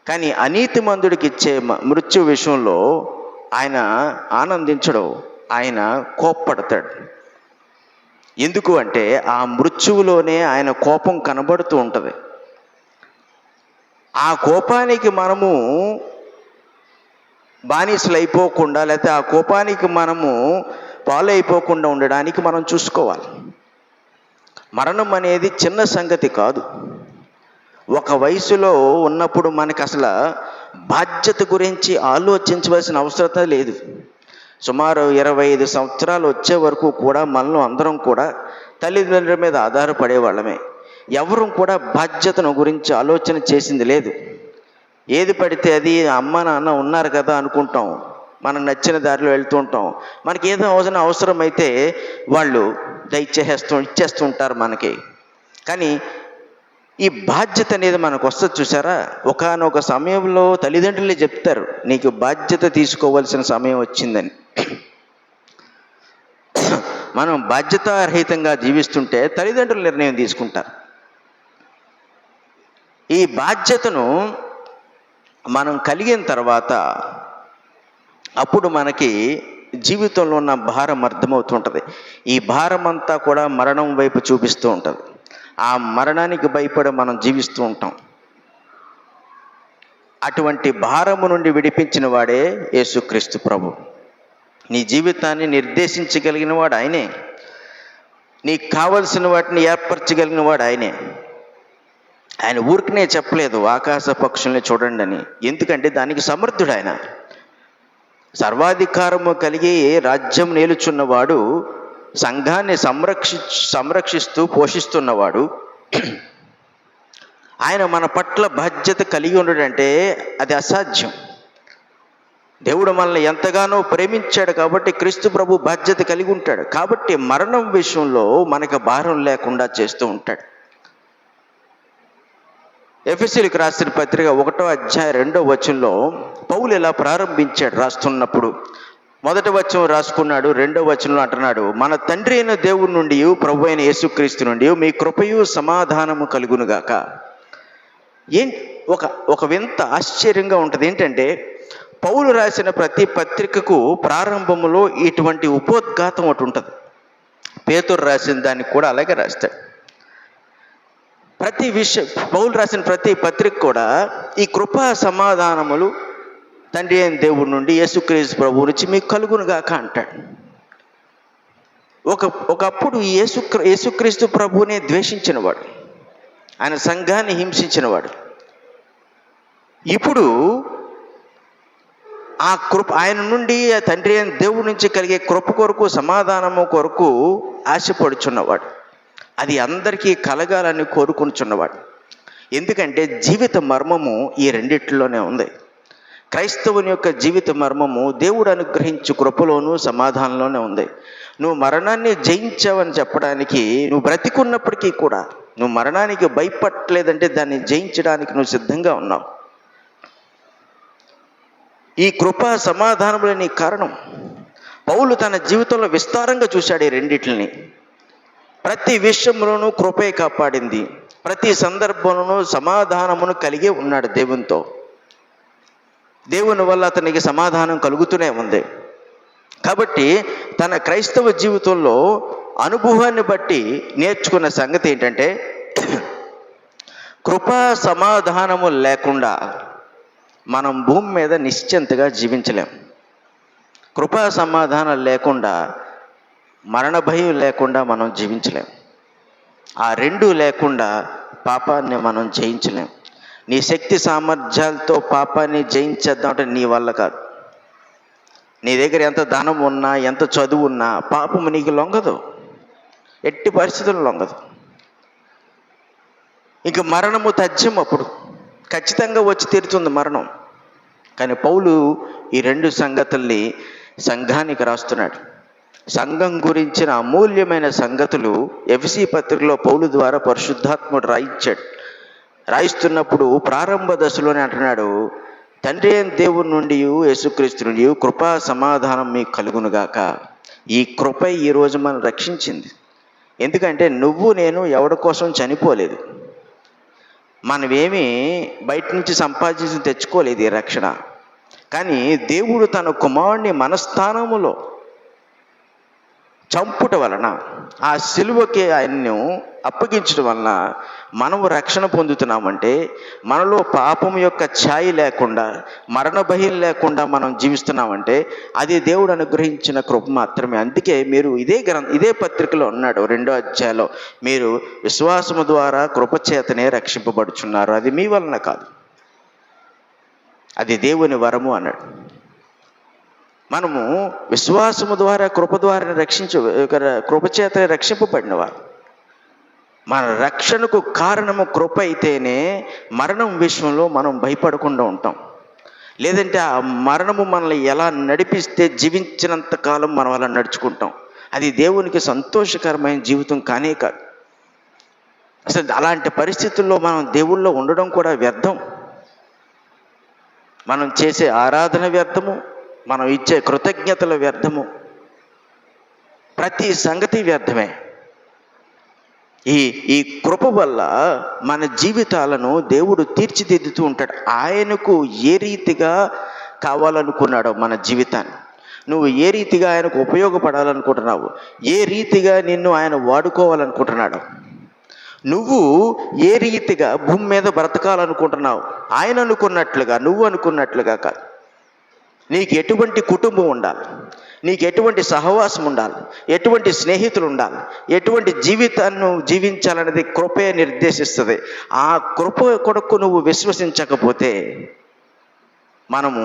కానీ అనీతిమంతుడికి ఇచ్చే మృత్యు విషయంలో ఆయన ఆనందించడు, ఆయన కోప్పడతాడు. ఎందుకు అంటే ఆ మృత్యువులోనే ఆయన కోపం కనబడుతూ ఉంటుంది. ఆ కోపానికి మనము బానిసలు అయిపోకుండా, లేకపోతే ఆ కోపానికి మనము పాలైపోకుండా ఉండడానికి మనం చూసుకోవాలి. మరణం అనేది చిన్న సంగతి కాదు. ఒక వయసులో ఉన్నప్పుడు మనకు అసలు బాధ్యత గురించి ఆలోచించవలసిన అవసరం లేదు. సుమారు 25 సంవత్సరాలు వచ్చే వరకు కూడా మనలో అందరం కూడా తల్లిదండ్రుల మీద ఆధారపడే వాళ్ళమే. ఎవరు కూడా బాధ్యతను గురించి ఆలోచన చేసింది లేదు. ఏది పడితే అది అమ్మ నాన్న ఉన్నారు కదా అనుకుంటాం, మనకు నచ్చిన దారిలో వెళ్తూ ఉంటాం. మనకి ఏదో అవసరమైతే వాళ్ళు ఇచ్చేస్తూ ఉంటారు మనకి. కానీ ఈ బాధ్యత అనేది మనకు వస్తుంది చూసారా. ఒకానొక సమయంలో తల్లిదండ్రులే చెప్తారు, నీకు బాధ్యత తీసుకోవాల్సిన సమయం వచ్చిందని. మనం బాధ్యతారహితంగా జీవిస్తుంటే తల్లిదండ్రులు నిర్ణయం తీసుకుంటారు. ఈ బాధ్యతను మనం కలిగిన తర్వాత అప్పుడు మనకి జీవితంలో ఉన్న భారం అర్థమవుతుంటుంది. ఈ భారం అంతా కూడా మరణం వైపు చూపిస్తూ ఉంటుంది. ఆ మరణానికి భయపడి మనం జీవిస్తూ ఉంటాం. అటువంటి భారము నుండి విడిపించిన వాడే యేసుక్రీస్తు ప్రభు. నీ జీవితాన్ని నిర్దేశించగలిగిన వాడు ఆయనే. నీకు కావలసిన వాటిని ఏర్పరచగలిగిన వాడు ఆయనే. ఆయన ఊరికనే చెప్పలేదు ఆకాశ పక్షుల్ని చూడండి అని. ఎందుకంటే దానికి సమర్థుడు ఆయన. సర్వాధికారము కలిగి రాజ్యం నేలుచున్నవాడు, సంఘాన్ని సంరక్షిస్తూ పోషిస్తున్నవాడు. ఆయన మన పట్ల బాధ్యత కలిగి ఉండడంటే అది అసాధ్యం. దేవుడు మనల్ని ఎంతగానో ప్రేమించాడు కాబట్టి క్రీస్తు ప్రభు బాధ్యత కలిగి ఉంటాడు. కాబట్టి మరణం విషయంలో మనకు భారం లేకుండా చేస్తూ ఉంటాడు. ఎఫెసీయులకు రాసిన పత్రిక 1వ అధ్యాయం 2వ వచనంలో పౌలు ఇలా ప్రారంభించాడు. రాస్తున్నప్పుడు 1వ వచనం రాసుకున్నాడు, 2వ వచనంలో అంటున్నాడు, మన తండ్రి అయిన దేవుడి నుండి, ప్రభు అయిన యేసుక్రీస్తు నుండి మీ కృపయు సమాధానము కలుగునుగాక. ఒక వింత ఆశ్చర్యంగా ఉంటుంది. ఏంటంటే పౌలు రాసిన ప్రతి పత్రికకు ప్రారంభంలో ఇటువంటి ఉపోద్ఘాతం ఒకటి ఉంటుంది. పేతురు రాసిన దానికి కూడా అలాగే రాస్తాడు. పౌలు రాసిన ప్రతి పత్రిక కూడా ఈ కృపా సమాధానములు తండ్రి అయిన దేవుడి నుండి యేసుక్రీస్తు ప్రభు నుంచి మీకు కలుగునుగాక అంటాడు. ఒకప్పుడు యేసుక్రీస్తు ప్రభువునే ద్వేషించినవాడు, ఆయన సంఘాన్ని హింసించినవాడు. ఇప్పుడు ఆ కృప ఆయన నుండి, ఆ తండ్రి అయిన దేవుడి నుంచి కలిగే కృప కొరకు, సమాధానము కొరకు ఆశపడుచున్నవాడు. అది అందరికీ కలగాలని కోరుకుంటున్నవాడు. ఎందుకంటే జీవిత మర్మము ఈ రెండిట్లోనే ఉంది. క్రైస్తవుని యొక్క జీవిత మర్మము దేవుడు అనుగ్రహించు కృపలోను సమాధానంలోనే ఉంది. నువ్వు మరణాన్ని జయించావని చెప్పడానికి, నువ్వు బ్రతికున్నప్పటికీ కూడా నువ్వు మరణానికి భయపడలేదంటే దాన్ని జయించడానికి నువ్వు సిద్ధంగా ఉన్నావు. ఈ కృపా సమాధానములే నీ కారణం. పౌలు తన జీవితంలో విస్తారంగా చూశాడు ఈ రెండిటిని. ప్రతి విషయంలోనూ కృపే కాపాడింది. ప్రతి సందర్భంలోనూ సమాధానమును కలిగి ఉన్నాడు దేవునితో. దేవుని వల్ల అతనికి సమాధానం కలుగుతూనే ఉంది. కాబట్టి తన క్రైస్తవ జీవితంలో అనుభవాన్ని బట్టి నేర్చుకున్న సంగతి ఏంటంటే, కృపా సమాధానము లేకుండా మనం భూమి మీద నిశ్చింతగా జీవించలేం. కృపా సమాధానం లేకుండా, మరణ భయం లేకుండా మనం జీవించలేం. ఆ రెండు లేకుండా పాపాన్ని మనం జయించలేం. నీ శక్తి సామర్థ్యాలతో పాపాన్ని జయించేద్దామంటే నీ వల్ల కాదు. నీ దగ్గర ఎంత ధనం ఉన్నా, ఎంత చదువు ఉన్నా పాపము నీకు లొంగదు, ఎట్టి పరిస్థితుల్లో లొంగదు. ఇంక మరణము తథ్యం, అప్పుడు ఖచ్చితంగా వచ్చి తీరుతుంది మరణం. కానీ పౌలు ఈ రెండు సంగతుల్ని సంఘానికి రాస్తున్నాడు. సంఘం గురించిన అమూల్యమైన సంగతులు ఎఫెసీ పత్రికలో పౌలు ద్వారా పరిశుద్ధాత్ముడు రాయిస్తున్నప్పుడు ప్రారంభ దశలోనే అంటున్నాడు, తండ్రి అయిన దేవుని నుండి యేసుక్రీస్తు నుండి కృపా సమాధానం మీకు కలుగునుగాక. ఈ కృప ఈరోజు మనం రక్షించింది. ఎందుకంటే నువ్వు నేను ఎవడి కోసం చనిపోలేదు. మనమేమీ బయట నుంచి సంపాదించి తెచ్చుకోలేదు ఈ రక్షణ. కానీ దేవుడు తన కుమారుని మనస్థానములో చంపుట వలన, ఆ సిలువకి ఆయన్ను అప్పగించడం వలన మనము రక్షణ పొందుతున్నామంటే, మనలో పాపం యొక్క ఛాయి లేకుండా, మరణ భయం లేకుండా మనం జీవిస్తున్నామంటే అది దేవుడు అనుగ్రహించిన కృప మాత్రమే. అందుకే మీరు ఇదే పత్రికలో ఉన్నాడు 2వ అధ్యాయంలో, మీరు విశ్వాసము ద్వారా కృపచేతనే రక్షింపబడుచున్నారు, అది మీ వలన కాదు, అది దేవుని వరము అన్నాడు. మనము విశ్వాసము ద్వారా కృప ద్వారా కృపచేతనే రక్షింపబడినవారు. మన రక్షణకు కారణము కృప అయితేనే మరణం విషయంలో మనం భయపడకుండా ఉంటాం. లేదంటే ఆ మరణము మనల్ని ఎలా నడిపిస్తే జీవించినంత కాలం మనం అలా నడుచుకుంటాం. అది దేవునికి సంతోషకరమైన జీవితం కానే కాదు. అసలు అలాంటి పరిస్థితుల్లో మనం దేవుళ్ళో ఉండడం కూడా వ్యర్థం. మనం చేసే ఆరాధన వ్యర్థము, మనం ఇచ్చే కృతజ్ఞతల వ్యర్థము, ప్రతి సంగతి వ్యర్థమే. ఈ కృప వల్ల మన జీవితాలను దేవుడు తీర్చిదిద్దుతూ ఉంటాడు. ఆయనకు ఏ రీతిగా కావాలనుకున్నాడో మన జీవితాన్ని, నువ్వు ఏ రీతిగా ఆయనకు ఉపయోగపడాలనుకుంటున్నావు, ఏ రీతిగా నిన్ను ఆయన వాడుకోవాలనుకుంటున్నాడు, నువ్వు ఏ రీతిగా భూమి మీద బ్రతకాలనుకుంటున్నావు, ఆయన అనుకున్నట్లుగా, నువ్వు అనుకున్నట్లుగా కాదు. నీకు ఎటువంటి కుటుంబం ఉండాలి, నీకు ఎటువంటి సహవాసం ఉండాలి, ఎటువంటి స్నేహితులు ఉండాలి, ఎటువంటి జీవితాన్ని జీవించాలనేది కృపే నిర్దేశిస్తుంది. ఆ కృప కొరకు నువ్వు విశ్వసించకపోతే మనము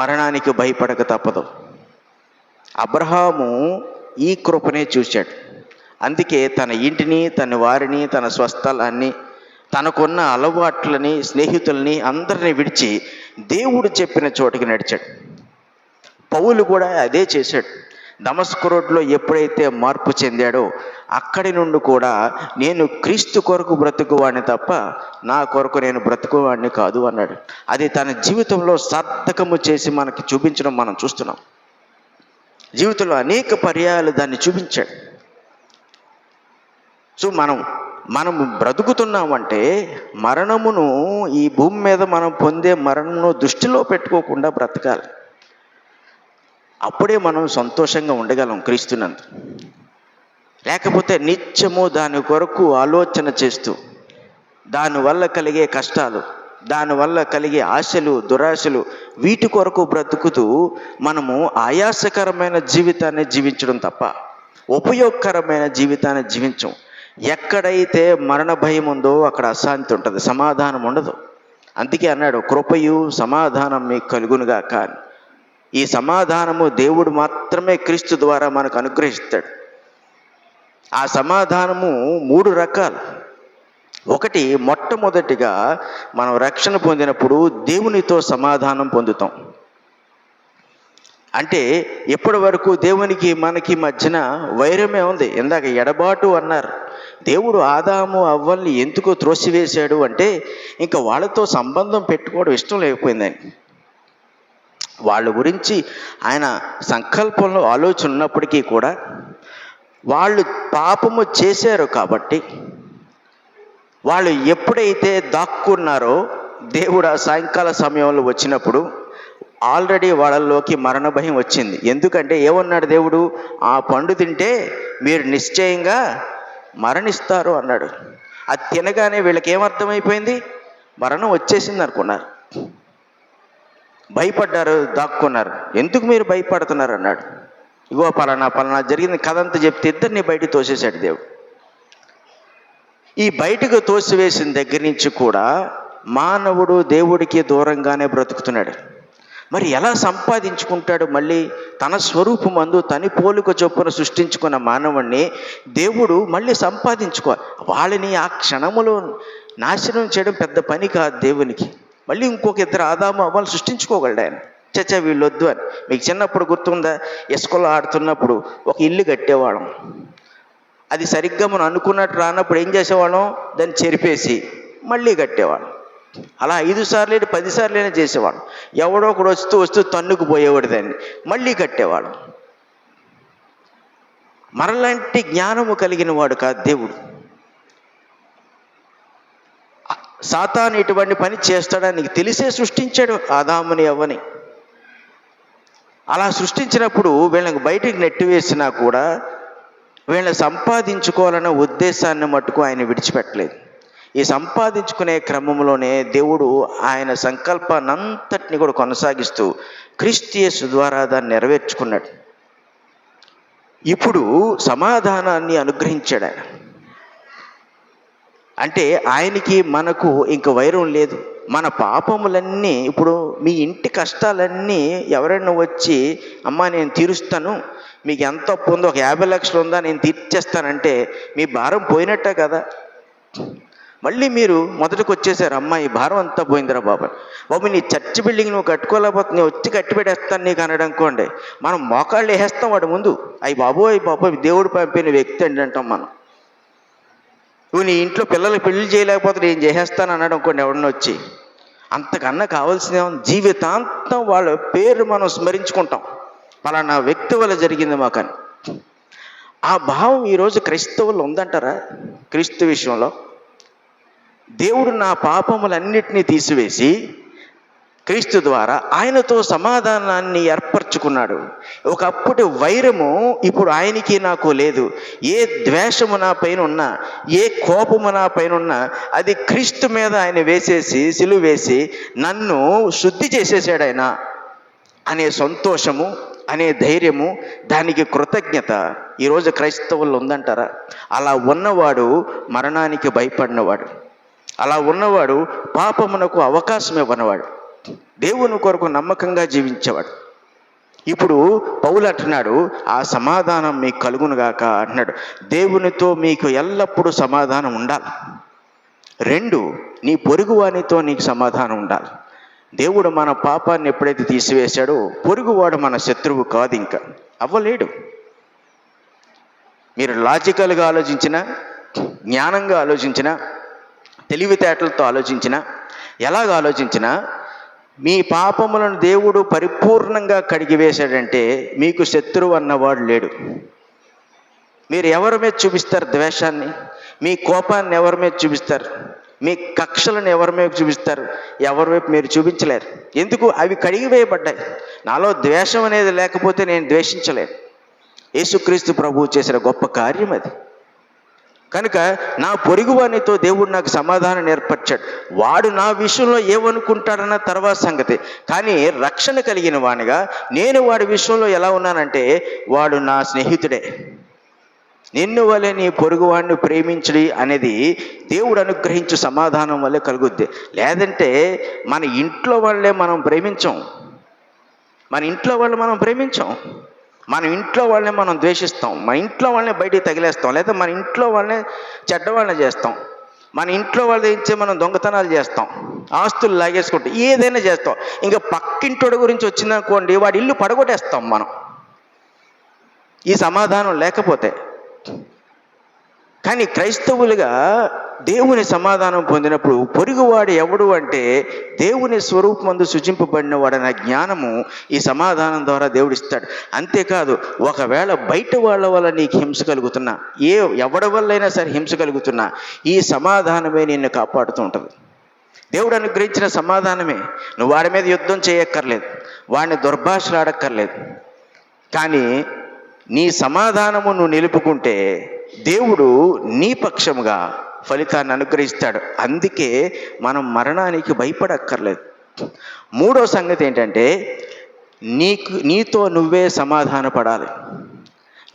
మరణానికి భయపడక తప్పదు. అబ్రహాము ఈ కృపనే చూశాడు. అందుకే తన ఇంటిని, తన వారిని, తన స్వస్థలాన్ని, తనకున్న అలవాట్లని, స్నేహితుల్ని అందరినీ విడిచి దేవుడు చెప్పిన చోటుకి నడిచాడు. పౌలు కూడా అదే చేశాడు. దమస్కు రోడ్లో ఎప్పుడైతే మార్పు చెందాడో అక్కడి నుండి కూడా నేను క్రీస్తు కొరకు బ్రతుకువాడిని తప్ప నా కొరకు నేను బ్రతుకువాడిని కాదు అన్నాడు. అది తన జీవితంలో సార్థకము చేసి మనకి చూపించడం మనం చూస్తున్నాం. జీవితంలో అనేక పర్యాయాలు దాన్ని చూపించాడు. సో మనం బ్రతుకుతున్నామంటే మరణమును, ఈ భూమి మీద మనం పొందే మరణమును దృష్టిలో పెట్టుకోకుండా బ్రతకాలి. అప్పుడే మనం సంతోషంగా ఉండగలం క్రీస్తునందు. లేకపోతే నిత్యము దాని కొరకు ఆలోచన చేస్తూ, దానివల్ల కలిగే కష్టాలు, దానివల్ల కలిగే ఆశలు, దురాశలు, వీటి కొరకు బ్రతుకుతూ మనము ఆయాసకరమైన జీవితాన్ని జీవించడం తప్ప ఉపయోగకరమైన జీవితాన్ని జీవించం. ఎక్కడైతే మరణ భయం ఉందో అక్కడ అశాంతి ఉంటుంది, సమాధానం ఉండదు. అందుకే అన్నాడు, కృపయు సమాధానం మీకు కలుగునుగాక. ఈ సమాధానము దేవుడు మాత్రమే క్రీస్తు ద్వారా మనకు అనుగ్రహిస్తాడు. ఆ సమాధానము 3 రకాలు. ఒకటి, మొట్టమొదటిగా మనం రక్షణ పొందినప్పుడు దేవునితో సమాధానం పొందుతాం. అంటే ఎప్పటి వరకు దేవునికి మనకి మధ్యన వైరమే ఉంది. ఇందాక ఎడబాటు అన్నారు. దేవుడు ఆదాము అవ్వల్ని ఎందుకు త్రోసివేశాడు అంటే ఇంకా వాళ్ళతో సంబంధం పెట్టుకోవడం ఇష్టం లేకపోయిందని. వాళ్ళ గురించి ఆయన సంకల్పంలో ఆలోచన ఉన్నప్పటికీ కూడా వాళ్ళు పాపము చేశారు కాబట్టి వాళ్ళు ఎప్పుడైతే దాక్కున్నారో దేవుడు ఆ సాయంకాల సమయంలో వచ్చినప్పుడు ఆల్రెడీ వాళ్ళలోకి మరణ భయం వచ్చింది. ఎందుకంటే ఏమన్నాడు దేవుడు? ఆ పండు తింటే మీరు నిశ్చయంగా మరణిస్తారు అన్నాడు. అది తినగానే వీళ్ళకి ఏమర్థమైపోయింది? మరణం వచ్చేసింది అనుకున్నారు, భయపడ్డారు, దాక్కున్నారు. ఎందుకు మీరు భయపడుతున్నారు అన్నాడు. ఇగో పలానా జరిగింది కథ అంతా చెప్తే ఇద్దరిని బయటికి తోసేశాడు దేవుడు. ఈ బయటకు తోసివేసిన దగ్గర నుంచి కూడా మానవుడు దేవుడికి దూరంగానే బ్రతుకుతున్నాడు. మరి ఎలా సంపాదించుకుంటాడు? మళ్ళీ తన స్వరూపమందు తన పోలిక చొప్పున సృష్టించుకున్న మానవుణ్ణి దేవుడు మళ్ళీ సంపాదించుకోవాలి. వాళ్ళని ఆ క్షణములో నాశనం చేయడం పెద్ద పని కాదు దేవునికి. మళ్ళీ ఇంకొక ఇద్దరు ఆదాము అవ్వాలి సృష్టించుకోగలడు ఆయన. చచ్చా వీళ్ళొద్దు అని. మీకు చిన్నప్పుడు గుర్తుందా? ఇసుకలో ఆడుతున్నప్పుడు ఒక ఇల్లు కట్టేవాళ్ళం. అది సరిగ్గా మనం అనుకున్నట్టు రానప్పుడు ఏం చేసేవాళ్ళం? దాన్ని చెరిపేసి మళ్ళీ కట్టేవాళ్ళం. అలా 5 సార్లు 10 సార్లైనా చేసేవాళ్ళం. ఎవడో ఒకడు వస్తూ తన్నుకు పోయేవాడు, దాన్ని మళ్ళీ కట్టేవాడు. మరలాంటి జ్ఞానము కలిగిన వాడు కాదు దేవుడు. సాతాను ఇటువంటి పని చేస్తాడని తెలిసే సృష్టించాడు ఆదాముని అవ్వని. అలా సృష్టించినప్పుడు వీళ్ళకి బయటికి నెట్టివేసినా కూడా వీళ్ళని సంపాదించుకోవాలన్న ఉద్దేశాన్ని మట్టుకు ఆయన విడిచిపెట్టలేదు. ఈ సంపాదించుకునే క్రమంలోనే దేవుడు ఆయన సంకల్పాన్ని అంతటిని కూడా కొనసాగిస్తూ క్రీస్తు యేసు ద్వారా దాన్ని నెరవేర్చుకున్నాడు. ఇప్పుడు సమాధానాన్ని అనుగ్రహించాడు ఆయన. అంటే ఆయనకి మనకు ఇంక వైరం లేదు. మన పాపములన్నీ, ఇప్పుడు మీ ఇంటి కష్టాలన్నీ ఎవరైనా వచ్చి అమ్మా నేను తీరుస్తాను, మీకు ఎంత అప్పు ఉందో, ఒక 50 లక్షలు ఉందా నేను తీర్చేస్తానంటే మీ భారం పోయినట్టే కదా. మళ్ళీ మీరు మొదటికి వచ్చేసారు, అమ్మా ఈ భారం అంతా పోయిందిరా బాబు నీ చర్చ్ బిల్డింగ్ నువ్వు కట్టుకోలేకపోతే నేను వచ్చి కట్టి పెట్టేస్తాను నీకు అనడం అనుకోండి, మనం మోకాళ్ళు వేసేస్తాం వాడి ముందు. అయ్యి బాబోయ్ దేవుడు పంపిన వ్యక్తి అండి అంటాం మనం. నువ్వు నీ ఇంట్లో పిల్లలకి పెళ్లి చేయలేకపోతే నేను చేసేస్తాను అన్నాడు అనుకోండి ఎవడన్నా వచ్చి. అంతకన్నా కావాల్సిందే జీవితాంతం వాళ్ళ పేరు మనం స్మరించుకుంటాం, పలానా వ్యక్తి వల్ల జరిగింది మాకని. ఆ భావం ఈరోజు క్రైస్తవులు ఉందంటారా? క్రీస్తు విషయంలో దేవుడు నా పాపములన్నిటినీ తీసివేసి క్రీస్తు ద్వారా ఆయనతో సమాధానాన్ని ఏర్పరచుకున్నాడు. ఒకప్పుడు వైరము ఇప్పుడు ఆయనకి నాకు లేదు. ఏ ద్వేషము నా పైన ఉన్నా, ఏ కోపము నా పైన ఉన్నా అది క్రీస్తు మీద ఆయన వేసేసి సిలువ వేసి నన్ను శుద్ధి చేసేసాడు ఆయన అనే సంతోషము, అనే ధైర్యము, దానికి కృతజ్ఞత ఈరోజు క్రైస్తవుల్లో ఉందంటారా? అలా ఉన్నవాడు మరణానికి భయపడినవాడు, అలా ఉన్నవాడు పాపమునకు అవకాశం ఇవ్వనవాడు, దేవుని కొరకు నమ్మకంగా జీవించేవాడు. ఇప్పుడు పౌలు అంటున్నాడు, ఆ సమాధానం మీకు కలుగునుగాక అంటున్నాడు. దేవునితో మీకు ఎల్లప్పుడూ సమాధానం ఉండాలి. 2, నీ పొరుగువానితో నీకు సమాధానం ఉండాలి. దేవుడు మన పాపాన్ని ఎప్పుడైతే తీసివేశాడో పొరుగువాడు మన శత్రువు కాదు, ఇంకా అవ్వలేడు. మీరు లాజికల్గా ఆలోచించినా, జ్ఞానంగా ఆలోచించినా, తెలివితేటలతో ఆలోచించినా, ఎలాగ ఆలోచించినా మీ పాపములను దేవుడు పరిపూర్ణంగా కడిగివేశాడంటే మీకు శత్రువు అన్నవాడు లేడు. మీరు ఎవరి మీద చూపిస్తారు ద్వేషాన్ని? మీ కోపాన్ని ఎవరి మీద చూపిస్తారు? మీ కక్షలను ఎవరి మీద చూపిస్తారు? ఎవరి వైపు మీరు చూపించలేరు. ఎందుకు? అవి కడిగివేయబడ్డాయి. నాలో ద్వేషం అనేది లేకపోతే నేను ద్వేషించలేను. యేసుక్రీస్తు ప్రభువు చేసిన గొప్ప కార్యం అది. కనుక నా పొరుగువానితో దేవుడు నాకు సమాధానం ఏర్పరిచాడు. వాడు నా విషయంలో ఏమనుకుంటాడన్న తర్వాత సంగతి, కానీ రక్షణ కలిగిన వానిగా నేను వాడి విషయంలో ఎలా ఉన్నానంటే వాడు నా స్నేహితుడే. నిన్ను వలె నీ పొరుగువాడిని ప్రేమించడి అనేది దేవుడు అనుగ్రహించు సమాధానం వల్లే కలుగుద్ది. లేదంటే మన ఇంట్లో వాళ్ళే మనం ప్రేమించం, మన ఇంట్లో వాళ్ళని మనం ద్వేషిస్తాం, మన ఇంట్లో వాళ్ళని బయటికి తగిలేస్తాం, లేదా మన ఇంట్లో వాళ్ళని చెడ్డవాళ్ళని చేస్తాం, మన ఇంట్లో వాళ్ళ ఇచ్చే మనం దొంగతనాలు చేస్తాం, ఆస్తులు లాగేసుకుంటాం, ఏదైనా చేస్తాం. ఇంకా పక్కింటోడి గురించి వచ్చిందనుకోండి వాడి ఇల్లు పడగొట్టేస్తాం మనం, ఈ సమాధానం లేకపోతే. కానీ క్రైస్తవులుగా దేవుని సమాధానం పొందినప్పుడు పొరుగువాడు ఎవడు అంటే దేవుని స్వరూపమందు సృజింపబడిన వాడన్న జ్ఞానము ఈ సమాధానం ద్వారా దేవుడు ఇస్తాడు. అంతేకాదు, ఒకవేళ బయట వాళ్ళ వల్ల నీకు హింస కలుగుతున్నా, ఎవడి వల్లైనా సరే హింస కలుగుతున్నా, ఈ సమాధానమే నిన్ను కాపాడుతూ ఉంటుంది. దేవుడు అనుగ్రహించిన సమాధానమే. నువ్వు వాడి మీద యుద్ధం చేయక్కర్లేదు, వాడిని దుర్భాషలాడక్కర్లేదు. కానీ నీ సమాధానము నువ్వు నిలుపుకుంటే దేవుడు నీ పక్షముగా ఫలితాన్ని అనుగ్రహిస్తాడు. అందుకే మనం మరణానికి భయపడక్కర్లేదు. మూడో సంగతి ఏంటంటే, నీతో నువ్వే సమాధాన పడాలి.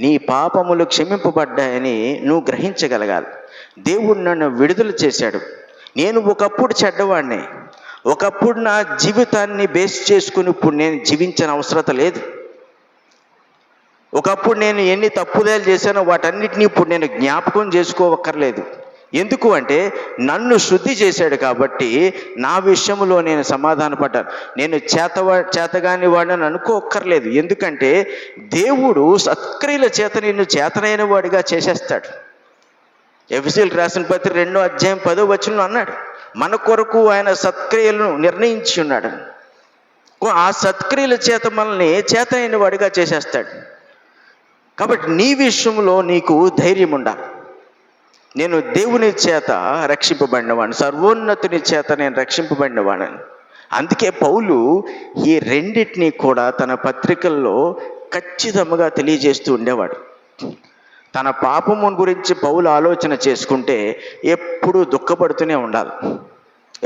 నీ పాపములు క్షమింపబడ్డాయని నువ్వు గ్రహించగలగాలి. దేవుడు నన్ను విడుదల చేశాడు. నేను ఒకప్పుడు చెడ్డవాడిని, ఒకప్పుడు నా జీవితాన్ని బేస్ చేసుకుని ఇప్పుడు నేను జీవించిన అవసరత లేదు. ఒకప్పుడు నేను ఎన్ని తప్పుదాలు చేశానో వాటన్నిటినీ ఇప్పుడు నేను జ్ఞాపకం చేసుకోవక్కర్లేదు. ఎందుకు అంటే నన్ను శుద్ధి చేశాడు కాబట్టి నా విషయంలో నేను సమాధానపడ్డాను. నేను చేతగాని వాడిని అనుకోక్కర్లేదు. ఎందుకంటే దేవుడు సత్క్రియల చేత నిన్ను చేతనైన వాడిగా చేసేస్తాడు. ఎఫెసీయులకు రాసిన పత్రిక 2:10 అన్నాడు, మన కొరకు ఆయన సత్క్రియలను నిర్ణయించి ఉన్నాడు. ఆ సత్క్రియల చేత మనల్ని చేతనైన వాడిగా చేసేస్తాడు. కాబట్టి నీ విషయంలో నీకు ధైర్యం ఉండాలి. నేను దేవుని చేత రక్షింపబడినవాడిని, సర్వోన్నతుని చేత నేను రక్షింపబడినవాడిని. అందుకే పౌలు ఈ రెండింటినీ కూడా తన పత్రికల్లో ఖచ్చితంగా తెలియజేస్తూ ఉండేవాడు. తన పాపము గురించి పౌలు ఆలోచన చేసుకుంటే ఎప్పుడు దుఃఖపడుతూనే ఉండాలి,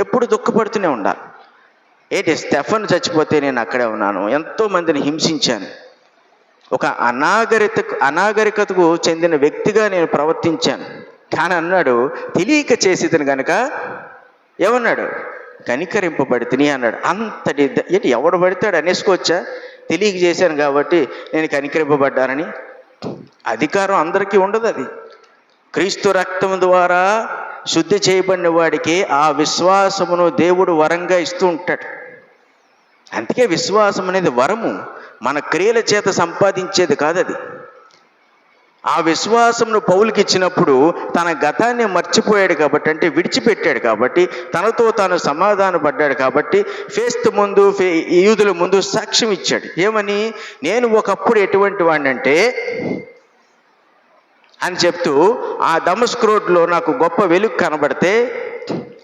ఎప్పుడు దుఃఖపడుతూనే ఉండాలి. ఏంటి, స్టెఫన్ చచ్చిపోతే నేను అక్కడే ఉన్నాను, ఎంతోమందిని హింసించాను, ఒక అనాగరికతకు చెందిన వ్యక్తిగా నేను ప్రవర్తించాను. కానీ అన్నాడు, తెలియక చేసేదని కనుక ఏమన్నాడు, కనికరింపబడితిని అన్నాడు. అంతటి ఏంటి, ఎవడు పడతాడు అనేసుకోవచ్చా? తెలియక చేశాను కాబట్టి నేను కనికరింపబడ్డానని. అధికారం అందరికీ ఉండదు. అది క్రీస్తు రక్తం ద్వారా శుద్ధి చేయబడిన వాడికి ఆ విశ్వాసమును దేవుడు వరంగా ఇస్తూ ఉంటాడు. అందుకే విశ్వాసం అనేది వరము, మన క్రియల చేత సంపాదించేది కాదు. అది ఆ విశ్వాసమును పౌలుకి ఇచ్చినప్పుడు తన గతాన్ని మర్చిపోయాడు కాబట్టి, అంటే విడిచిపెట్టాడు కాబట్టి, తనతో తాను సమాధాన పడ్డాడు కాబట్టి ఫేస్తు ముందు, యూదుల ముందు సాక్ష్యం ఇచ్చాడు. ఏమని, నేను ఒకప్పుడు ఎటువంటి వాడినంటే అని చెప్తూ ఆ దమస్కు రోడ్లో నాకు గొప్ప వెలుగు కనబడితే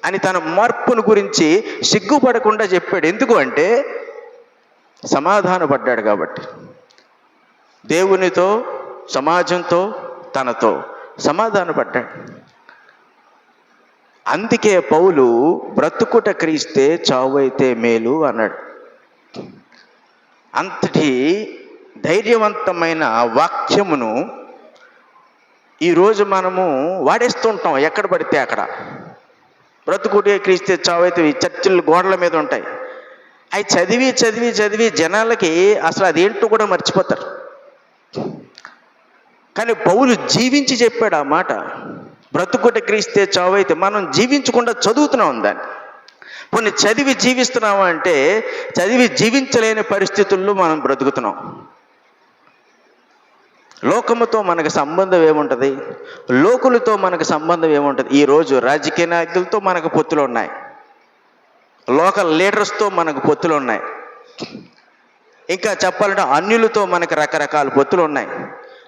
అని తన మార్పును గురించి సిగ్గుపడకుండా చెప్పాడు. ఎందుకు అంటే సమాధాన పడ్డాడు కాబట్టి. దేవునితో, సమాజంతో, తనతో సమాధాన పడ్డాడు. అందుకే పౌలు బ్రతుకుట క్రీస్తే చావైతే మేలు అన్నాడు. అంతటి ధైర్యవంతమైన వాక్యమును ఈరోజు మనము వాడేస్తూ ఉంటాం ఎక్కడ పడితే అక్కడ. బ్రతుకుటే క్రీస్తే చావైతే ఈ చర్చిల గోడల మీద ఉంటాయి. అవి చదివి చదివి చదివి జనాలకి అసలు అదేంటో కూడా మర్చిపోతారు. కానీ పౌలు జీవించి చెప్పాడు ఆ మాట. బ్రతుకుట క్రీస్తే చావైతే. మనం జీవించకుండా చదువుతున్నాం దాన్ని. కొన్ని చదివి జీవిస్తున్నామా అంటే చదివి జీవించలేని పరిస్థితుల్లో మనం బ్రతుకుతున్నాం. లోకముతో మనకు సంబంధం ఏముంటుంది, లోకులతో మనకు సంబంధం ఏముంటుంది? ఈరోజు రాజకీయ నాయకులతో మనకు పొత్తులు ఉన్నాయి, లోకల్ లీడర్స్తో మనకు పొత్తులు ఉన్నాయి, ఇంకా చెప్పాలంటే అన్యులతో మనకు రకరకాల పొత్తులు ఉన్నాయి.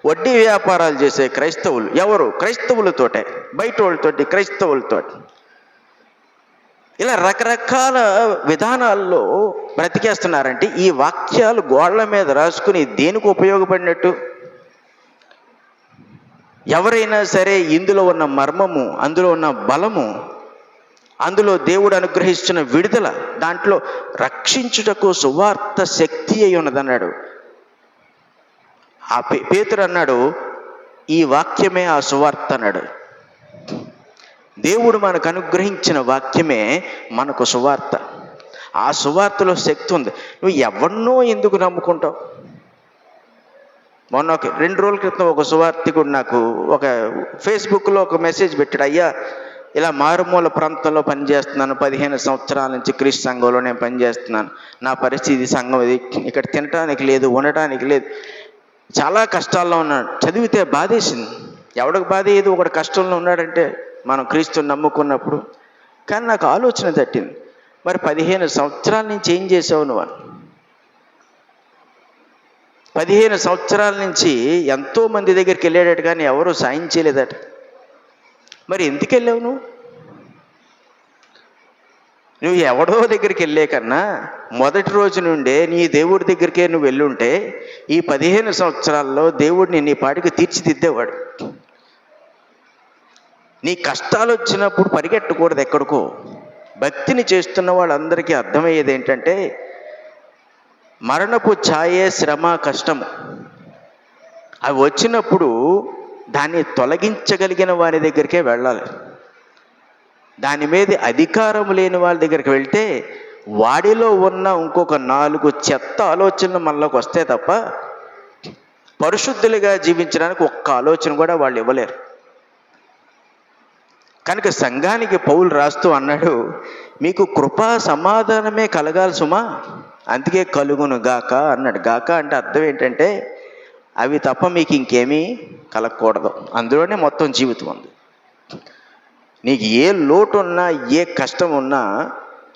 వడ్డీ వ్యాపారాలు చేసే క్రైస్తవులు ఎవరు? క్రైస్తవులతోటే, బయట వాళ్ళతోటి, క్రైస్తవులతోటి. ఇలా రకరకాల విధానాల్లో బ్రతికేస్తున్నారంటే ఈ వాక్యాలు గోడల మీద రాసుకుని దేనికి ఉపయోగపడినట్టు? ఎవరైనా సరే ఇందులో ఉన్న మర్మము, అందులో ఉన్న బలము, అందులో దేవుడు అనుగ్రహిస్తున్న విడుదల, దాంట్లో రక్షించుటకు సువార్త శక్తి అయి ఉన్నదన్నాడు. ఆ పేతురు అన్నాడు, ఈ వాక్యమే ఆ సువార్త అన్నాడు. దేవుడు మనకు అనుగ్రహించిన వాక్యమే మనకు సువార్త. ఆ సువార్తలో శక్తి ఉంది. నువ్వు ఎవరినో ఎందుకు నమ్ముకుంటావు? మొన్న 2 రోజుల క్రితం ఒక సువార్తికుడు నాకు ఒక ఫేస్బుక్లో ఒక మెసేజ్ పెట్టాడు. అయ్యా, ఇలా మారుమూల ప్రాంతంలో పనిచేస్తున్నాను, 15 సంవత్సరాల నుంచి క్రీస్తు సంఘంలో నేను పనిచేస్తున్నాను, నా పరిస్థితి సంఘం ఇది, ఇక్కడ తినటానికి లేదు, ఉండటానికి లేదు, చాలా కష్టాల్లో ఉన్నాడు. చదివితే బాధేసింది. ఎవడికి బాధ ఏది? ఒకడు కష్టంలో ఉన్నాడంటే మనం క్రీస్తుని నమ్ముకున్నప్పుడు. కానీ నాకు ఆలోచన తట్టింది, మరి 15 సంవత్సరాల నుంచి ఏం చేసావు నువ్వు అని. 15 సంవత్సరాల నుంచి ఎంతోమంది దగ్గరికి వెళ్ళాడట, కానీ ఎవరూ సాయం చేయలేదట. మరి ఎందుకు వెళ్ళావు నువ్వు ఎవడో దగ్గరికి వెళ్ళే కన్నా మొదటి రోజు నుండే నీ దేవుడి దగ్గరికే నువ్వు వెళ్ళుంటే ఈ 15 సంవత్సరాల్లో దేవుడిని నీ పాటికి తీర్చిదిద్దేవాడు. నీ కష్టాలు వచ్చినప్పుడు పరిగెట్టకూడదు ఎక్కడికో. భక్తిని చేస్తున్న వాళ్ళందరికీ అర్థమయ్యేది ఏంటంటే, మరణపు ఛాయే శ్రమ, కష్టము. అవి వచ్చినప్పుడు దాన్ని తొలగించగలిగిన వారి దగ్గరికే వెళ్ళాలి. దాని మీద అధికారం లేని వాళ్ళ దగ్గరికి వెళ్తే వాడిలో ఉన్న ఇంకొక 4 చెత్త ఆలోచనలు మనలోకి వస్తే తప్ప పరిశుద్ధులుగా జీవించడానికి ఒక్క ఆలోచన కూడా వాళ్ళు ఇవ్వలేరు. కనుక సంఘానికి పౌలు రాస్తూ అన్నాడు, మీకు కృపా సమాధానమే కలగాలి సుమా, అందుకే కలుగును గాక అన్నాడు. గాక అంటే అర్థం ఏంటంటే అవి తప్ప మీకు ఇంకేమీ కలగకూడదు. అందులోనే మొత్తం జీవితం ఉంది. నీకు ఏ లోటు ఉన్నా, ఏ కష్టం ఉన్నా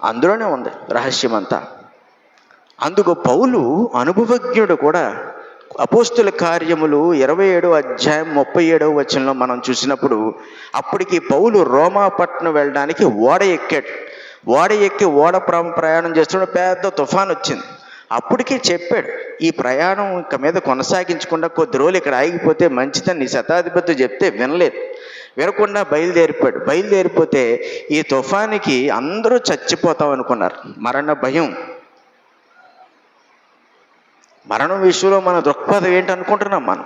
అందులోనే ఉంది రహస్యం అంతా. అందుకు పౌలు అనుభవజ్ఞుడు కూడా. అపోస్తుల కార్యములు 27వ అధ్యాయం 37వ వచనంలో మనం చూసినప్పుడు, అప్పటికి పౌలు రోమాపట్నం వెళ్ళడానికి ఓడ ఎక్కాడు. ఓడ ఎక్కి ప్రయాణం చేస్తున్న పెద్ద తుఫాన్ వచ్చింది. అప్పటికే చెప్పాడు, ఈ ప్రయాణం ఇక మీద కొనసాగించకుండా కొద్ది రోజులు ఇక్కడ ఆగిపోతే మంచిదని శతాధిపతి చెప్తే వినకుండా బయలుదేరిపోతే ఈ తుఫానికి అందరూ చచ్చిపోతాం అనుకున్నారు. మరణం విషయంలో మన దృక్పథం ఏంటనుకుంటున్నాం మనం?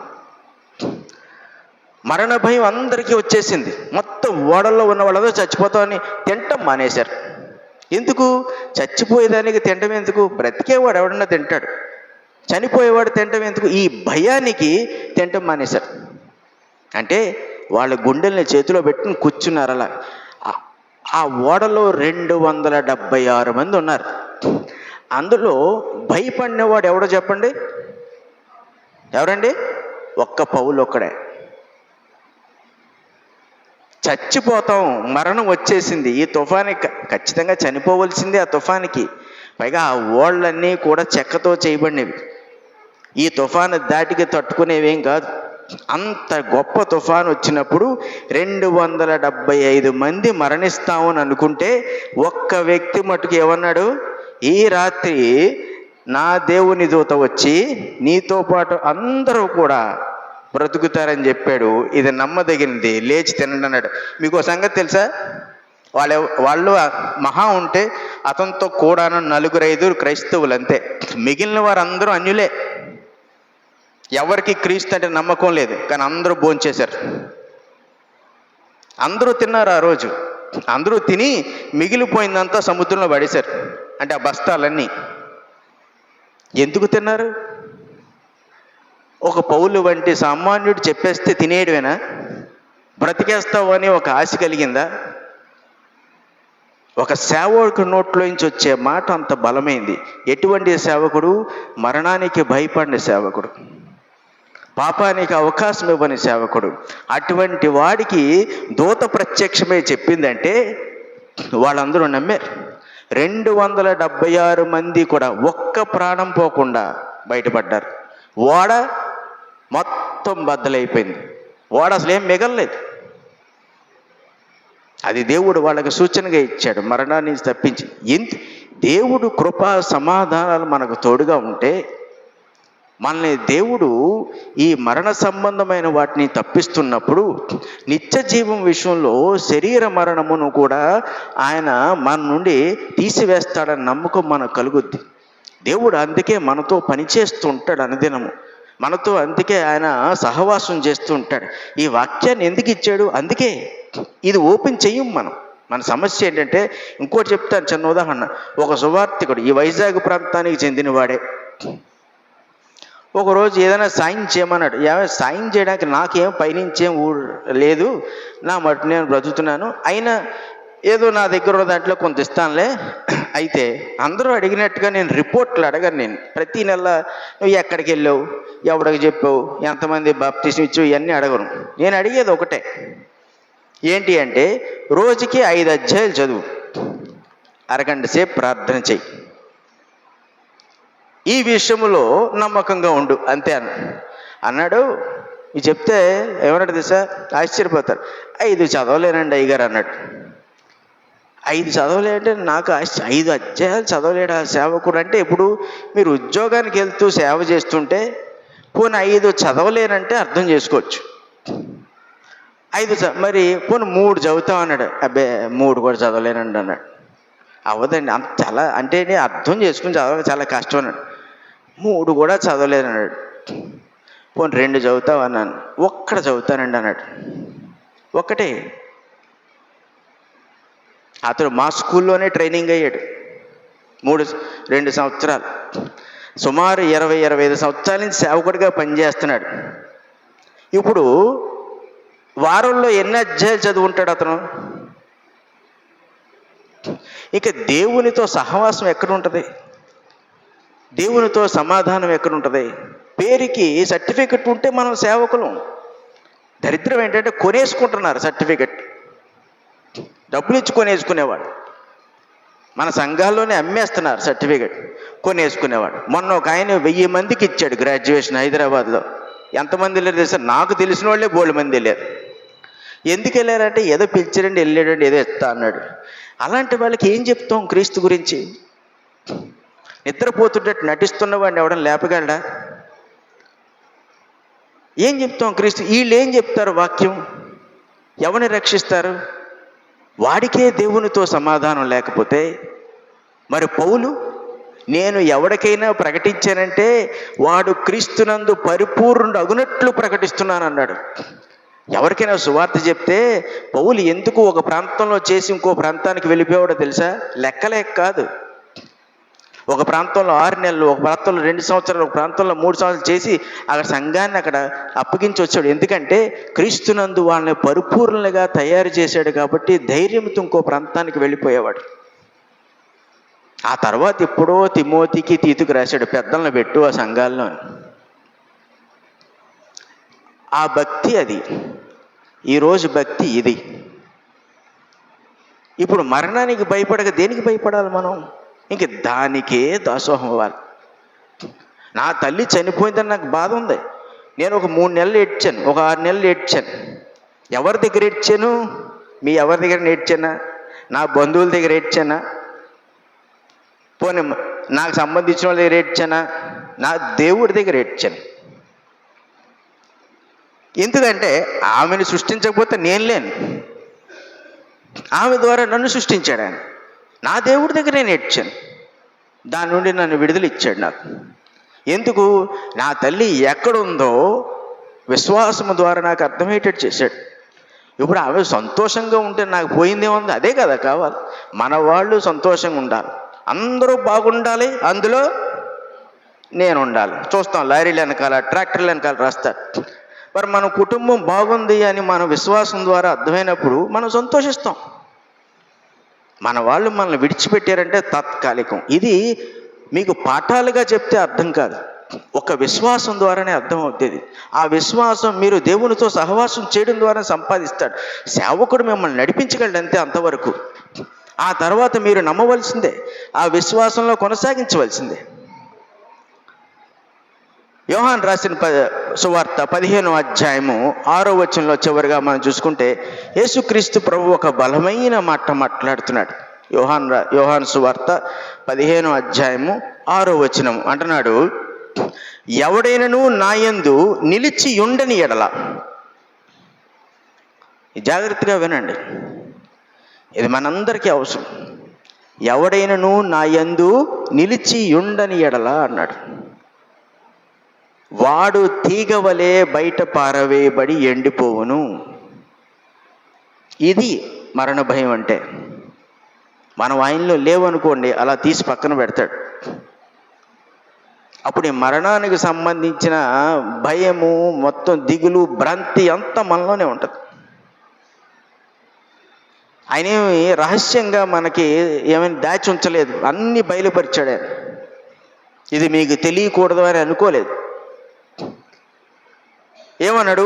మరణ భయం అందరికీ వచ్చేసింది. మొత్తం ఓడల్లో ఉన్న వాళ్ళతో చచ్చిపోతామని తింటం మానేశారు. ఎందుకు? చచ్చిపోయేదానికి తినడం ఎందుకు? బ్రతికేవాడు ఎవడన్నా తింటాడు, చనిపోయేవాడు తినడం ఎందుకు? ఈ భయానికి తినటం మానేశారు. అంటే వాళ్ళ గుండెల్ని చేతిలో పెట్టుకుని కూర్చున్నారు. అలా ఆ ఓడలో 276 మంది ఉన్నారు. అందులో భయపడినవాడు ఎవడో చెప్పండి? ఎవరండి? ఒక్క పౌలు ఒక్కడే. చచ్చిపోతాం, మరణం వచ్చేసింది, ఈ తుఫానికి ఖచ్చితంగా చనిపోవలసిందే. ఆ తుఫానికి పైగా ఆ ఓళ్ళన్నీ కూడా చెక్కతో చేయబడినవి. ఈ తుఫాను దాటికి తట్టుకునేవేం కాదు. అంత గొప్ప తుఫాను వచ్చినప్పుడు 275 మంది మరణిస్తామని అనుకుంటే ఒక్క వ్యక్తి మటుకు ఏమన్నాడు? ఈ రాత్రి నా దేవుని దూత వచ్చి నీతో పాటు అందరూ కూడా బ్రతుకుతారని చెప్పాడు. ఇది నమ్మదగినది, లేచి తినండి అన్నాడు. మీకు సంగతి తెలుసా? వాళ్ళు మహా ఉంటే అతనితో కూడా 4-5 క్రైస్తవులు అంతే. మిగిలిన వారందరూ అన్యులే. ఎవరికి క్రీస్తు అంటే నమ్మకం లేదు. కానీ అందరూ భోంచేశారు, అందరూ తిన్నారు. ఆ రోజు అందరూ తిని మిగిలిపోయిందంతా సముద్రంలో పడేశారు. అంటే ఆ బస్తాలన్నీ ఎందుకు తిన్నారు? ఒక పౌలు వంటి సామాన్యుడు చెప్పేస్తే తినేయడమేనా? బ్రతికేస్తావు అని ఒక ఆశ కలిగిందా? ఒక సేవకుడు నోట్లోంచి వచ్చే మాట అంత బలమైంది. ఎటువంటి సేవకుడు? మరణానికి భయపడిన సేవకుడు, పాపానికి అవకాశం ఇవ్వని సేవకుడు. అటువంటి వాడికి దూత ప్రత్యక్షమే చెప్పిందంటే వాళ్ళందరూ నమ్మారు. 276 మంది కూడా ఒక్క ప్రాణం పోకుండా బయటపడ్డారు. ఓడ మొత్తం బద్దలైపోయింది. ఓడ అసలు ఏం మిగలలేదు. అది దేవుడు వాళ్ళకి సూచనగా ఇచ్చాడు, మరణాన్ని తప్పించి. దేవుడు కృపా సమాధానాలు మనకు తోడుగా ఉంటే మనల్ని దేవుడు ఈ మరణ సంబంధమైన వాటిని తప్పిస్తున్నప్పుడు నిత్య జీవం విషయంలో శరీర మరణమును కూడా ఆయన మన నుండి తీసివేస్తాడని నమ్మకం మనకు కలుగుద్ది. దేవుడు అందుకే మనతో పనిచేస్తూ ఉంటాడు అనుదినము. మనతో అందుకే ఆయన సహవాసం చేస్తూ ఉంటాడు. ఈ వాక్యాన్ని ఎందుకు ఇచ్చాడు? అందుకే ఇది ఓపెన్ చెయ్యం మనం. మన సమస్య ఏంటంటే, ఇంకోటి చెప్తాను, చిన్న ఉదాహరణ. ఒక సువార్తికుడు ఈ వైజాగ్ ప్రాంతానికి చెందినవాడే ఒకరోజు ఏదైనా సాయం చేయమన్నాడు. సాయం చేయడానికి నాకేం పైనుంచేం లేదు, నా మటు నేను బ్రతుకుతున్నాను, అయినా ఏదో నా దగ్గర ఉన్న దాంట్లో కొంత ఇస్తానులే. అయితే అందరూ అడిగినట్టుగా నేను రిపోర్ట్లు అడగను. నేను ప్రతి నెల నువ్వు ఎక్కడికి వెళ్ళావు, ఎవడికి చెప్పావు, ఎంతమంది బాప్టిజం ఇచ్చావు, ఇవన్నీ అడగను. నేను అడిగేది ఒకటే, ఏంటి అంటే రోజుకి 5 అధ్యాయాలు చదువు, అరగంట సేపు ప్రార్థన చెయ్యి, ఈ విషయంలో నమ్మకంగా ఉండు అంతే అన్నాడు. ఇది చెప్తే ఏమన్నాడు తెలుసా? ఆశ్చర్యపోతారు. 5 చదవలేనండి అయ్యగారు అన్నాడు. 5 చదవలేంటే నాకు 5 అధ్యాయాలు చదవలేడు ఆ సేవకుడు అంటే, ఇప్పుడు మీరు ఉద్యోగానికి వెళ్తూ సేవ చేస్తుంటే పోనీ 5 చదవలేనంటే అర్థం చేసుకోవచ్చు. 5 మరి పోనీ 3 చదువుతాం అన్నాడు. అబ్బే 3 కూడా చదవలేనండి అన్నాడు. అవ్వదండి, అంత చాలా అంటే అర్థం చేసుకుని చదవడం చాలా కష్టం అన్నాడు. 3 కూడా చదవలేదన్నాడు. పోనీ 2 చదువుతావు అన్నాను. 1 చదువుతానండి అన్నాడు. ఒక్కటే. అతను మా స్కూల్లోనే ట్రైనింగ్ అయ్యాడు 2 సంవత్సరాలు. సుమారు 20-25 సంవత్సరాల నుంచి సేవకుడిగా పనిచేస్తున్నాడు. ఇప్పుడు వారంలో ఎన్ని అధ్యాయాలు చదువుంటాడు అతను? ఇక దేవునితో సహవాసం ఎక్కడుంటుంది? దేవునితో సమాధానం ఎక్కడుంటుంది? పేరుకి సర్టిఫికెట్ ఉంటే మనం సేవకులం. దరిద్రం ఏంటంటే కొనేసుకుంటున్నారు సర్టిఫికెట్, డబ్బులు ఇచ్చి కొనేసుకునేవాడు. మన సంఘాల్లోనే అమ్మేస్తున్నారు సర్టిఫికెట్, కొనేసుకునేవాడు. మొన్న ఒక ఆయన 1000 మందికి ఇచ్చాడు గ్రాడ్యుయేషన్ హైదరాబాద్లో. ఎంతమంది వెళ్ళారు తెలుసా? నాకు తెలిసిన వాళ్ళే బోల్డ్ మంది వెళ్ళారు. ఎందుకు వెళ్ళారంటే ఏదో పిలిచారండి, వెళ్ళాడండి, ఏదో ఇస్తా అన్నాడు. అలాంటి వాళ్ళకి ఏం చెప్తాం క్రీస్తు గురించి? నిద్రపోతుంటే నటిస్తున్నవాడిని ఎవడం లేపగలడా? ఏం చెప్తాం క్రీస్తు? వీళ్ళు ఏం చెప్తారు వాక్యం? ఎవరిని రక్షిస్తారు? వాడికే దేవునితో సమాధానం లేకపోతే మరి పౌలు, నేను ఎవరికైనా ప్రకటించానంటే వాడు క్రీస్తునందు పరిపూర్ణుడు అగునట్లు ప్రకటిస్తున్నాను అన్నాడు. ఎవరికైనా సువార్త చెప్తే పౌలు ఎందుకు ఒక ప్రాంతంలో చేసి ఇంకో ప్రాంతానికి వెళ్ళిపోయాడో తెలుసా? లెక్కలేక కాదు. ఒక ప్రాంతంలో 6 నెలలు, ఒక ప్రాంతంలో 2 సంవత్సరాలు, ఒక ప్రాంతంలో 3 సంవత్సరాలు చేసి అక్కడ సంఘాన్ని అక్కడ అప్పగించి వచ్చాడు. ఎందుకంటే క్రీస్తునందు వాళ్ళని పరిపూర్ణంగా తయారు చేశాడు కాబట్టి ధైర్యంతో ఇంకో ప్రాంతానికి వెళ్ళిపోయేవాడు. ఆ తర్వాత ఎప్పుడో తిమోతికి, తీతుకు రాశాడు, పెద్దలను పెట్టు ఆ సంఘాల్లో. ఆ భక్తి అది. ఈరోజు భక్తి ఇది. ఇప్పుడు మరణానికి భయపడక దేనికి భయపడాలి మనం? ఇంక దానికే దాసోహం అవ్వాలి. నా తల్లి చనిపోయిందని నాకు బాధ ఉంది. నేను ఒక 3 నెలలు ఏడ్చాను, ఒక 6 నెలలు ఏడ్చాను. ఎవరి దగ్గర ఏడ్చాను? మీ ఎవరి దగ్గర ఏడ్చానా? నా బంధువుల దగ్గర ఏడ్చానా? పోనీ నాకు సంబంధించిన వాళ్ళ దగ్గర ఏడ్చానా? నా దేవుడి దగ్గర ఏడ్చాను. ఎందుకంటే ఆమెను సృష్టించకపోతే నేను లేను, ఆమె ద్వారా నన్ను సృష్టించాడు ఆయన. నా దేవుడి దగ్గర నేను ఏడ్చాను, దాని నుండి నన్ను విడుదల ఇచ్చాడు నాకు. ఎందుకు? నా తల్లి ఎక్కడుందో విశ్వాసము ద్వారా నాకు అర్థమయ్యేటట్టు చేశాడు. ఇప్పుడు ఆమె సంతోషంగా ఉంటే నాకు పోయిందేముంది? అదే కదా కావాలి. మన వాళ్ళు సంతోషంగా ఉండాలి, అందరూ బాగుండాలి, అందులో నేను ఉండాలి. చూస్తాం లారీలు వెనకాల, ట్రాక్టర్లు వెనకాల రాస్తారు. మరి మన కుటుంబం బాగుంది అని మన విశ్వాసం ద్వారా అర్థమైనప్పుడు మనం సంతోషిస్తాం. మన వాళ్ళు మనల్ని విడిచిపెట్టారంటే తాత్కాలికం. ఇది మీకు పాఠాలుగా చెప్తే అర్థం కాదు, ఒక విశ్వాసం ద్వారానే అర్థం అవుతుంది. ఆ విశ్వాసం మీరు దేవునితో సహవాసం చేయడం ద్వారా సంపాదిస్తాడు. సేవకుడు మిమ్మల్ని నడిపించగలడు అంతే, అంతవరకు. ఆ తర్వాత మీరు నమ్మవలసిందే, ఆ విశ్వాసంలో కొనసాగించవలసిందే. యోహాను రాసిన సువార్త 15వ అధ్యాయము 6వ వచనంలో చివరిగా మనం చూసుకుంటే యేసుక్రీస్తు ప్రభు ఒక బలమైన మాట మాట్లాడుతున్నాడు. యోహాను సువార్త 15వ అధ్యాయము 6వ వచనం అంటున్నాడు, ఎవడైనను నాయందు నిలిచి ఉండని ఎడల. జాగ్రత్తగా వినండి, ఇది మనందరికీ అవసరం. ఎవడైనను నాయందు నిలిచి ఉండని ఎడల అన్నాడు. వాడు తీగవలే బయట పారవేయబడి ఎండిపోవును. ఇది మరణ భయం అంటే. మనం ఆయనలో లేవనుకోండి, అలా తీసి పక్కన పెడతాడు. అప్పుడు ఈ మరణానికి సంబంధించిన భయము, మొత్తం దిగులు, భ్రాంతి అంతా మనలోనే ఉంటుంది. ఆయన ఏమి రహస్యంగా మనకి ఏమైనా దాచి ఉంచలేదు, అన్నీ బయలుపరిచాడు ఆయన. ఇది మీకు తెలియకూడదు అని అనుకోలేదు. ఏమన్నాడు?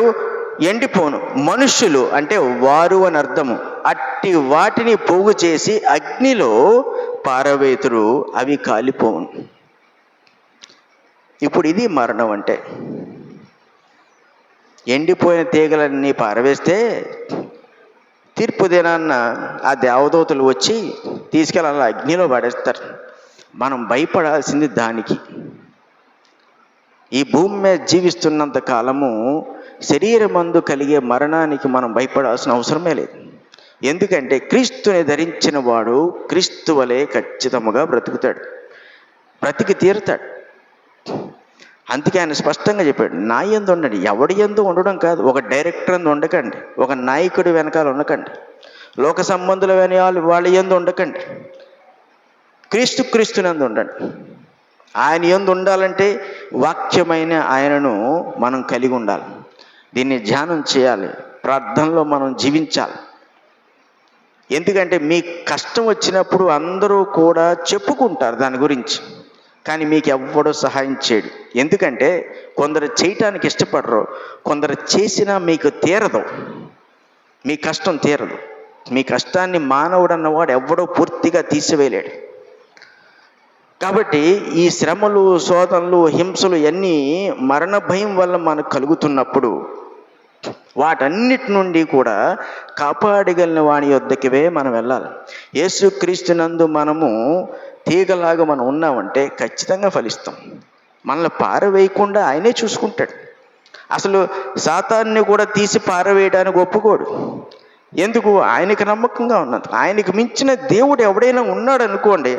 ఎండిపోను. మనుష్యులు అంటే వారు అని అర్థము. అట్టి వాటిని పోగు చేసి అగ్నిలో పారవేతురు, అవి కాలిపోవును. ఇప్పుడు ఇది మరణం అంటే. ఎండిపోయిన తీగలన్నీ పారవేస్తే తీర్పు దినాన్న ఆ దేవదూతలు వచ్చి తీసుకెళ్ళి అలా అగ్నిలో పడేస్తారు. మనం భయపడాల్సింది దానికి. ఈ భూమి మీద జీవిస్తున్నంత కాలము శరీరమందు కలిగే మరణానికి మనం భయపడాల్సిన అవసరమే లేదు. ఎందుకంటే క్రీస్తుని ధరించిన వాడు క్రీస్తు వలె ఖచ్చితంగా బ్రతుకుతాడు, బ్రతికి తీరుతాడు. అందుకే ఆయన స్పష్టంగా చెప్పాడు, నా యందు ఉండండి. ఎవడి యందు ఉండడం కాదు, ఒక డైరెక్టర్ యందు ఉండకండి, ఒక నాయకుడి వెనకాల ఉండకండి, లోక సంబంధుల వాళ్ళ యందు ఉండకండి, క్రీస్తునందు ఉండండి. ఆయన యందు ఉండాలంటే వాక్యమైన ఆయనను మనం కలిగి ఉండాలి. దీన్ని ధ్యానం చేయాలి, ప్రార్థనలో మనం జీవించాలి. ఎందుకంటే మీ కష్టం వచ్చినప్పుడు అందరూ కూడా చెప్పుకుంటారు దాని గురించి, కానీ మీకు ఎవ్వడూ సహాయం చేయడు. ఎందుకంటే కొందరు చేయటానికి ఇష్టపడరు, కొందరు చేసినా మీకు తీరదు, మీ కష్టం తీరదు. మీ కష్టాన్ని మానవుడు అన్నవాడు ఎవ్వడో పూర్తిగా తీసివేయలేడు. కాబట్టి ఈ శ్రమలు, శోధనలు, హింసలు ఇవన్నీ మరణ భయం వల్ల మనకు కలుగుతున్నప్పుడు వాటన్నిటి నుండి కూడా కాపాడగలిగిన వాని యొద్దకివే మనం వెళ్ళాలి. యేసుక్రీస్తునందు మనము తీగలాగా మనం ఉన్నామంటే ఖచ్చితంగా ఫలిస్తాం. మనల్ని పారవేయకుండా ఆయనే చూసుకుంటాడు. అసలు సాతాన్ని కూడా తీసి పారవేయడానికి ఒప్పుకోడు. ఎందుకు? ఆయనకి నమ్మకంగా ఉన్నది. ఆయనకు మించిన దేవుడు ఎవడైనా ఉన్నాడు అనుకోండి,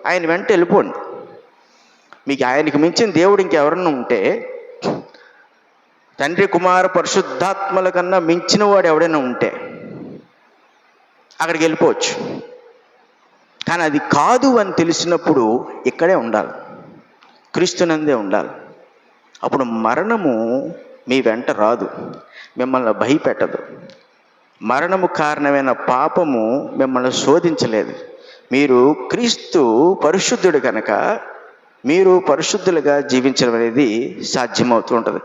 ఆయన వెంట వెళ్ళిపోండి. మీకు ఆయనకు మించిన దేవుడు ఇంకెవరన్నా ఉంటే, తండ్రి, కుమార, పరిశుద్ధాత్మల కన్నా మించిన వాడు ఎవడైనా ఉంటే అక్కడికి వెళ్ళిపోవచ్చు. కానీ అది కాదు అని తెలిసినప్పుడు ఇక్కడే ఉండాలి, క్రీస్తునందే ఉండాలి. అప్పుడు మరణము మీ వెంట రాదు, మిమ్మల్ని భయపెట్టదు. మరణము కారణమైన పాపము మిమ్మల్ని శోధించలేదు. మీరు క్రీస్తు పరిశుద్ధుడు కనుక మీరు పరిశుద్ధులుగా జీవించడం అనేది సాధ్యమవుతూ ఉంటుంది.